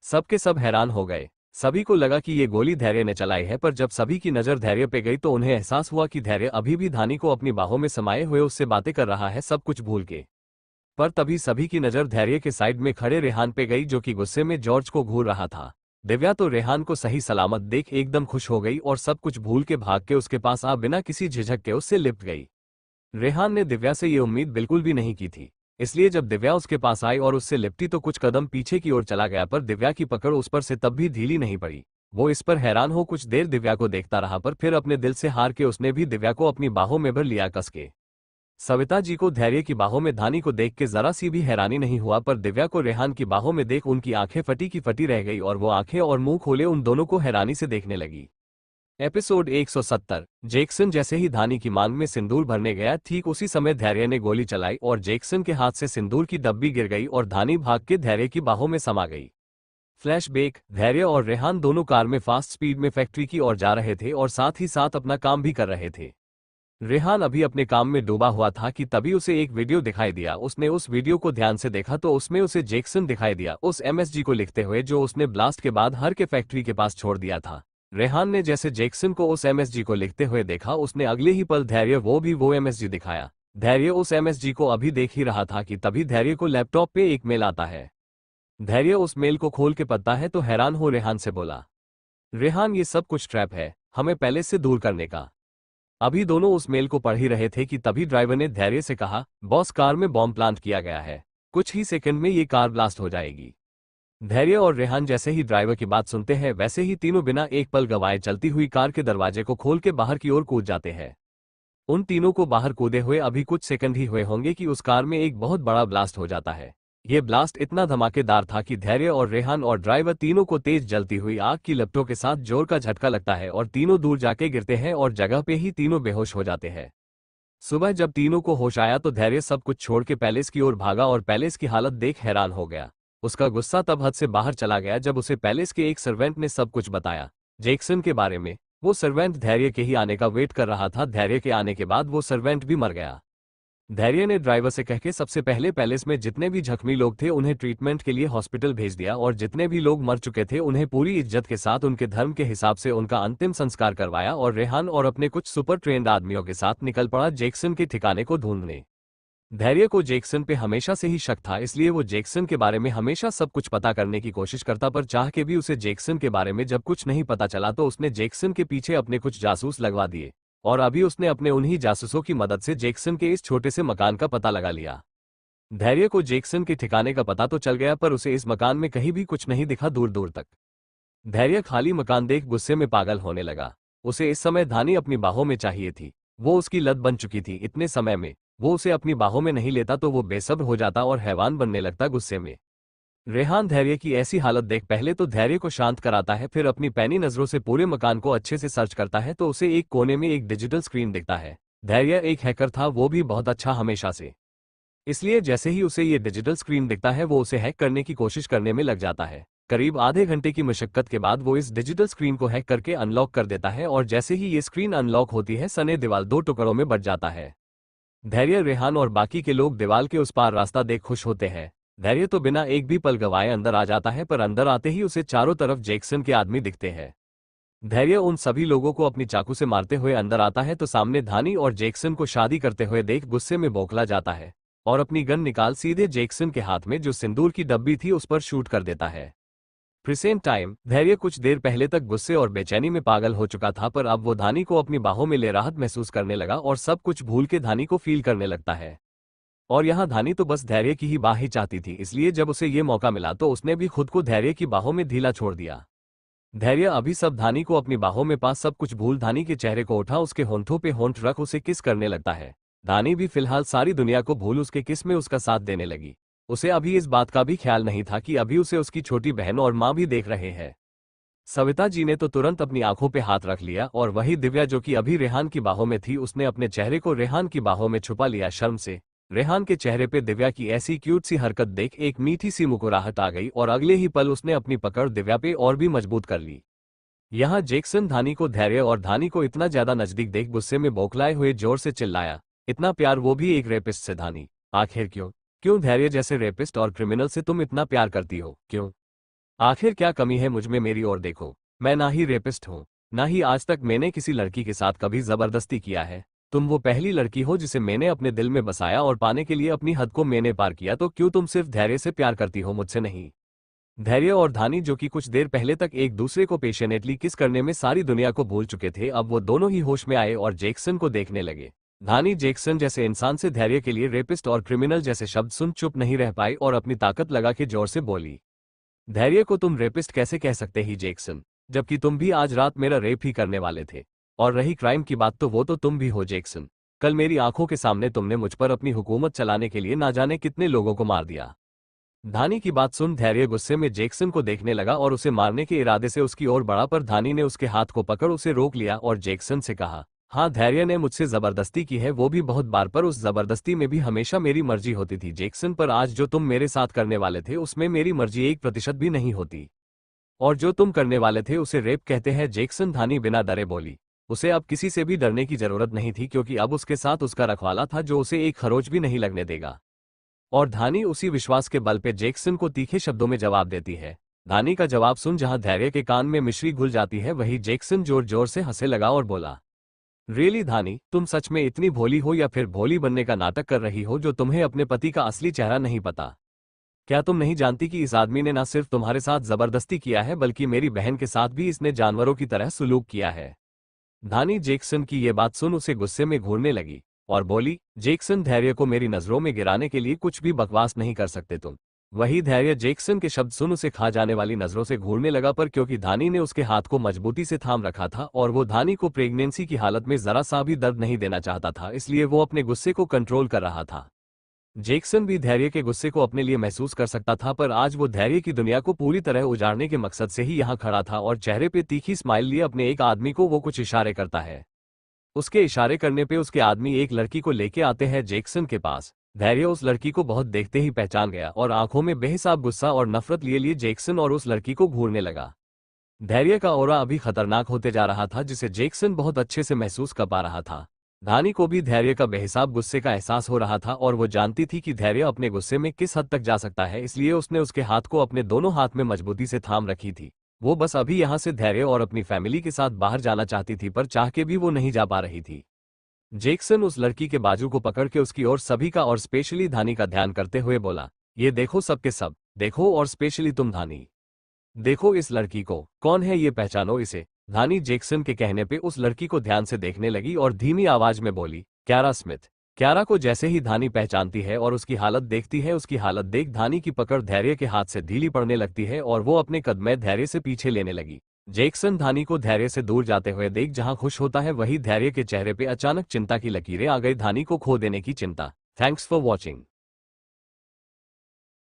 सबके सब हैरान हो गए। सभी को लगा कि ये गोली धैर्य ने चलाई है, पर जब सभी की नजर धैर्य पे गई तो उन्हें एहसास हुआ कि धैर्य अभी भी धानी को अपनी बाहों में समाये हुए उससे बातें कर रहा है, सब कुछ भूल के। पर तभी सभी की नजर धैर्य के साइड में खड़े रेहान पे गई जो कि गुस्से में जॉर्ज को घूर रहा था। दिव्या तो रेहान को सही सलामत देख एकदम खुश हो गई और सब कुछ भूल के भाग के उसके पास आ बिना किसी झिझक के उससे लिपट गई। रेहान ने दिव्या से ये उम्मीद बिल्कुल भी नहीं की थी, इसलिए जब दिव्या उसके पास आई और उससे लिपटी तो कुछ कदम पीछे की ओर चला गया, पर दिव्या की पकड़ उस पर से तब भी ढीली नहीं पड़ी। वो इस पर हैरान हो कुछ देर दिव्या को देखता रहा, पर फिर अपने दिल से हार के उसने भी दिव्या को अपनी बाहों में भर लिया कस के। सविता जी को धैर्य की बाहों में धानी को देख के जरा सी भी हैरानी नहीं हुआ, पर दिव्या को रेहान की बाहों में देख उनकी आंखें फटी की फटी रह गई और वो आंखें और मुंह खोले उन दोनों को हैरानी से देखने लगी। एपिसोड 170। जैक्सन जैसे ही धानी की मांग में सिंदूर भरने गया, ठीक उसी समय धैर्य ने गोली चलाई और जैक्सन के हाथ से सिंदूर की डब्बी गिर गई और धानी भाग के धैर्य की बाहों में समा गई। फ्लैशबैक, धैर्य और रेहान दोनों कार में फास्ट स्पीड में फैक्ट्री की ओर जा रहे थे और साथ ही साथ अपना काम भी कर रहे थे। रेहान अभी अपने काम में डूबा हुआ था कि तभी उसे एक वीडियो दिखाई दिया। उसने उस वीडियो को ध्यान से देखा तो उसमें उसे जैक्सन दिखाई दिया, उस एमएसजी को लिखते हुए जो उसने ब्लास्ट के बाद हर के फैक्ट्री के पास छोड़ दिया था। रेहान ने जैसे जैक्सन को उस एमएसजी को लिखते हुए देखा, उसने अगले ही पल धैर्य वो एमएसजी दिखाया। धैर्य उस एमएसजी को अभी देख ही रहा था कि तभी धैर्य को लैपटॉप पे एक मेल आता है। धैर्य उस मेल को खोल के पढ़ता है तो हैरान हो रेहान से बोला, रेहान ये सब कुछ ट्रैप है, हमें पहले से दूर करने का। अभी दोनों उस मेल को पढ़ ही रहे थे कि तभी ड्राइवर ने धैर्य से कहा, बॉस कार में बॉम्ब प्लांट किया गया है, कुछ ही सेकंड में ये कार ब्लास्ट हो जाएगी। धैर्य और रेहान जैसे ही ड्राइवर की बात सुनते हैं वैसे ही तीनों बिना एक पल गंवाए चलती हुई कार के दरवाजे को खोल के बाहर की ओर कूद जाते हैं। उन तीनों को बाहर कूदे हुए अभी कुछ सेकंड ही हुए होंगे कि उस कार में एक बहुत बड़ा ब्लास्ट हो जाता है। ये ब्लास्ट इतना धमाकेदार था कि धैर्य और रेहान और ड्राइवर तीनों को तेज जलती हुई आग की लपटों के साथ जोर का झटका लगता है और तीनों दूर जाके गिरते हैं और जगह पे ही तीनों बेहोश हो जाते हैं। सुबह जब तीनों को होश आया तो धैर्य सब कुछ छोड़ के पैलेस की ओर भागा और पैलेस की हालत देख हैरान हो गया। उसका गुस्सा तब हद से बाहर चला गया जब उसे पैलेस के एक सर्वेंट ने सब कुछ बताया जैक्सन के बारे में। वो सर्वेंट धैर्य के ही आने का वेट कर रहा था। धैर्य के आने के बाद वो सर्वेंट भी मर गया। धैर्य ने ड्राइवर से कह के सबसे पहले पैलेस में जितने भी जख्मी लोग थे उन्हें ट्रीटमेंट के लिए हॉस्पिटल भेज दिया और जितने भी लोग मर चुके थे उन्हें पूरी इज्जत के साथ उनके धर्म के हिसाब से उनका अंतिम संस्कार करवाया और रेहान और अपने कुछ सुपर ट्रेंड आदमियों के साथ निकल पड़ा जैक्सन के ठिकाने को ढूंढने। धैर्य को जैक्सन पे हमेशा से ही शक था, इसलिए वो जैक्सन के बारे में हमेशा सब कुछ पता करने की कोशिश करता, पर चाह के भी उसे जैक्सन के बारे में जब कुछ नहीं पता चला तो उसने जैक्सन के पीछे अपने कुछ जासूस लगवा दिए और अभी उसने अपने उन्हीं जासूसों की मदद से जैक्सन के इस छोटे से मकान का पता लगा लिया। धैर्य को जैक्सन के ठिकाने का पता तो चल गया पर उसे इस मकान में कहीं भी कुछ नहीं दिखा दूर दूर तक। धैर्य खाली मकान देख गुस्से में पागल होने लगा। उसे इस समय धानी अपनी बाहों में चाहिए थी, वो उसकी लत बन चुकी थी। इतने समय में वो उसे अपनी बाहों में नहीं लेता तो वो बेसब्र हो जाता और हैवान बनने लगता गुस्से में। रेहान धैर्य की ऐसी हालत देख पहले तो धैर्य को शांत कराता है, फिर अपनी पैनी नजरों से पूरे मकान को अच्छे से सर्च करता है तो उसे एक कोने में एक डिजिटल स्क्रीन दिखता है। धैर्य एक हैकर था, वो भी बहुत अच्छा हमेशा से, इसलिए जैसे ही उसे ये डिजिटल स्क्रीन दिखता है वो उसे हैक करने की कोशिश करने में लग जाता है। करीब आधे घंटे की मशक्कत के बाद वो इस डिजिटल स्क्रीन को हैक करके अनलॉक कर देता है और जैसे ही ये स्क्रीन अनलॉक होती है सने दीवार दो टुकड़ों में बट जाता है। धैर्य, रेहान और बाकी के लोग दीवार के उस पार रास्ता देख खुश होते हैं। धैर्य तो बिना एक भी पल गवाए अंदर आ जाता है, पर अंदर आते ही उसे चारों तरफ जैक्सन के आदमी दिखते हैं। धैर्य उन सभी लोगों को अपनी चाकू से मारते हुए अंदर आता है तो सामने धानी और जैक्सन को शादी करते हुए देख गुस्से में बौखला जाता है और अपनी गन निकाल सीधे जैक्सन के हाथ में जो सिंदूर की डब्बी थी उस पर शूट कर देता है। प्रेजेंट टाइम धैर्य कुछ देर पहले तक गुस्से और बेचैनी में पागल हो चुका था, पर अब वो धानी को अपनी बाहों में ले राहत महसूस करने लगा और सब कुछ भूल के धानी को फील करने लगता है। और यहाँ धानी तो बस धैर्य की ही बाह ही चाहती थी, इसलिए जब उसे ये मौका मिला तो उसने भी खुद को धैर्य की बाहों में ढीला छोड़ दिया। धैर्य अभी सब धानी को अपनी बाहों में पास सब कुछ भूल धानी के चेहरे को उठा, उसके होंठों पे होंठ रख उसे किस करने लगता है। धानी भी फिलहाल सारी दुनिया को भूल उसके किस में उसका साथ देने लगी। उसे अभी इस बात का भी ख्याल नहीं था कि अभी उसे उसकी छोटी बहन और माँ भी देख रहे हैं। सविता जी ने तो तुरंत अपनी आंखों पे हाथ रख लिया और वही दिव्या जो कि अभी रेहान की बाहों में थी उसने अपने चेहरे को रेहान की बाहों में छुपा लिया शर्म से। रेहान के चेहरे पे दिव्या की ऐसी क्यूट सी हरकत देख एक मीठी सी मुस्कुराहट आ गई और अगले ही पल उसने अपनी पकड़ दिव्या पे और भी मजबूत कर ली। यहाँ जैक्सन धानी को धैर्य और धानी को इतना ज्यादा नजदीक देख गुस्से में बौखलाए हुए जोर से चिल्लाया, इतना प्यार, वो भी एक रेपिस्ट से। धानी, आखिर क्यों धैर्य जैसे रेपिस्ट और क्रिमिनल से तुम इतना प्यार करती हो? क्यों? आखिर क्या कमी है मुझ में? मेरी ओर देखो, मैं ना ही रेपिस्ट हूँ, ना ही आज तक मैंने किसी लड़की के साथ कभी जबरदस्ती किया है। तुम वो पहली लड़की हो जिसे मैंने अपने दिल में बसाया और पाने के लिए अपनी हद को मैंने पार किया। तो क्यों तुम सिर्फ धैर्य से प्यार करती हो, मुझसे नहीं? धैर्य और धानी जो कि कुछ देर पहले तक एक दूसरे को पेशनेटली किस करने में सारी दुनिया को भूल चुके थे, अब वो दोनों ही होश में आए और जैक्सन को देखने लगे। धानी जैक्सन जैसे इंसान से धैर्य के लिए रेपिस्ट और क्रिमिनल जैसे शब्द सुन चुप नहीं रह पाई और अपनी ताकत लगा के जोर से बोली, धैर्य को तुम रेपिस्ट कैसे कह सकते ही जैक्सन, जबकि तुम भी आज रात मेरा रेप ही करने वाले थे। और रही क्राइम की बात तो वो तो तुम भी हो जैक्सन। कल मेरी आंखों के सामने तुमने मुझ पर अपनी हुकूमत चलाने के लिए ना जाने कितने लोगों को मार दिया। धानी की बात सुन धैर्य गुस्से में जैक्सन को देखने लगा और उसे मारने के इरादे से उसकी ओर बढ़ा, पर धानी ने उसके हाथ को पकड़ उसे रोक लिया और जैक्सन से कहा, हाँ धैर्य ने मुझसे जबरदस्ती की है, वो भी बहुत बार, पर उस जबरदस्ती में भी हमेशा मेरी मर्जी होती थी जैक्सन, पर आज जो तुम मेरे साथ करने वाले थे उसमें मेरी मर्जी 1% भी नहीं होती। और जो तुम करने वाले थे उसे रेप कहते हैं, जैक्सन धानी बिना डरे बोली। उसे अब किसी से भी डरने की जरूरत नहीं थी क्योंकि अब उसके साथ उसका रखवाला था जो उसे एक खरोच भी नहीं लगने देगा। और धानी उसी विश्वास के बल पे जैक्सन को तीखे शब्दों में जवाब देती है। धानी का जवाब सुन जहां धैर्य के कान में मिश्री घुल जाती है वहीं जैक्सन जोर जोर से हंसे लगा और बोला, रियली धानी, तुम सच में इतनी भोली हो या फिर भोली बनने का नाटक कर रही हो जो तुम्हें अपने पति का असली चेहरा नहीं पता? क्या तुम नहीं जानती कि इस आदमी ने न सिर्फ तुम्हारे साथ जबरदस्ती किया है बल्कि मेरी बहन के साथ भी इसने जानवरों की तरह सुलूक किया है? धानी जैक्सन की ये बात सुन उसे गुस्से में घूरने लगी और बोली, जैक्सन, धैर्य को मेरी नजरों में गिराने के लिए कुछ भी बकवास नहीं कर सकते तुम। वही धैर्य जैक्सन के शब्द सुन उसे खा जाने वाली नजरों से घूरने लगा, पर क्योंकि धानी ने उसके हाथ को मजबूती से थाम रखा था और वो धानी को प्रेगनेंसी की हालत में जरा सा भी दर्द नहीं देना चाहता था, इसलिए वो अपने गुस्से को कंट्रोल कर रहा था। जैक्सन भी धैर्य के गुस्से को अपने लिए महसूस कर सकता था, पर आज वो धैर्य की दुनिया को पूरी तरह उजाड़ने के मकसद से ही यहाँ खड़ा था और चेहरे पे तीखी स्माइल लिए अपने एक आदमी को वो कुछ इशारे करता है। उसके इशारे करने पे उसके आदमी एक लड़की को लेके आते हैं जैक्सन के पास। धैर्य उस लड़की को बहुत देखते ही पहचान गया और आंखों में बेहिसाब गुस्सा और नफरत लिए जैक्सन और उस लड़की को घूरने लगा। धैर्य का ऑरा अभी खतरनाक होते जा रहा था जिसे जैक्सन बहुत अच्छे से महसूस कर पा रहा था। धानी को भी धैर्य का बेहिसाब गुस्से का एहसास हो रहा था और वो जानती थी कि धैर्य अपने गुस्से में किस हद तक जा सकता है, इसलिए उसने उसके हाथ को अपने दोनों हाथ में मजबूती से थाम रखी थी। वो बस अभी यहाँ से धैर्य और अपनी फैमिली के साथ बाहर जाना चाहती थी, पर चाह के भी वो नहीं जा पा रही थी। जैक्सन उस लड़की के बाजू को पकड़ के उसकी और सभी का और स्पेशली धानी का ध्यान करते हुए बोला, ये देखो सबके सब, देखो और स्पेशली तुम धानी, देखो इस लड़की को, कौन है ये, पहचानो इसे। धानी जैक्सन के कहने पे उस लड़की को ध्यान से देखने लगी और धीमी आवाज में बोली, क्यारा स्मिथ। क्यारा को जैसे ही धानी पहचानती है और उसकी हालत देखती है, उसकी हालत देख धानी की पकड़ धैर्य के हाथ से ढीली पड़ने लगती है और वो अपने कदम धैर्य से पीछे लेने लगी। जैक्सन धानी को धैर्य से दूर जाते हुए देख जहां खुश होता है वहीं धैर्य के चेहरे पे अचानक चिंता की लकीरें आ गई, धानी को खो देने की चिंता। Thanks for watching.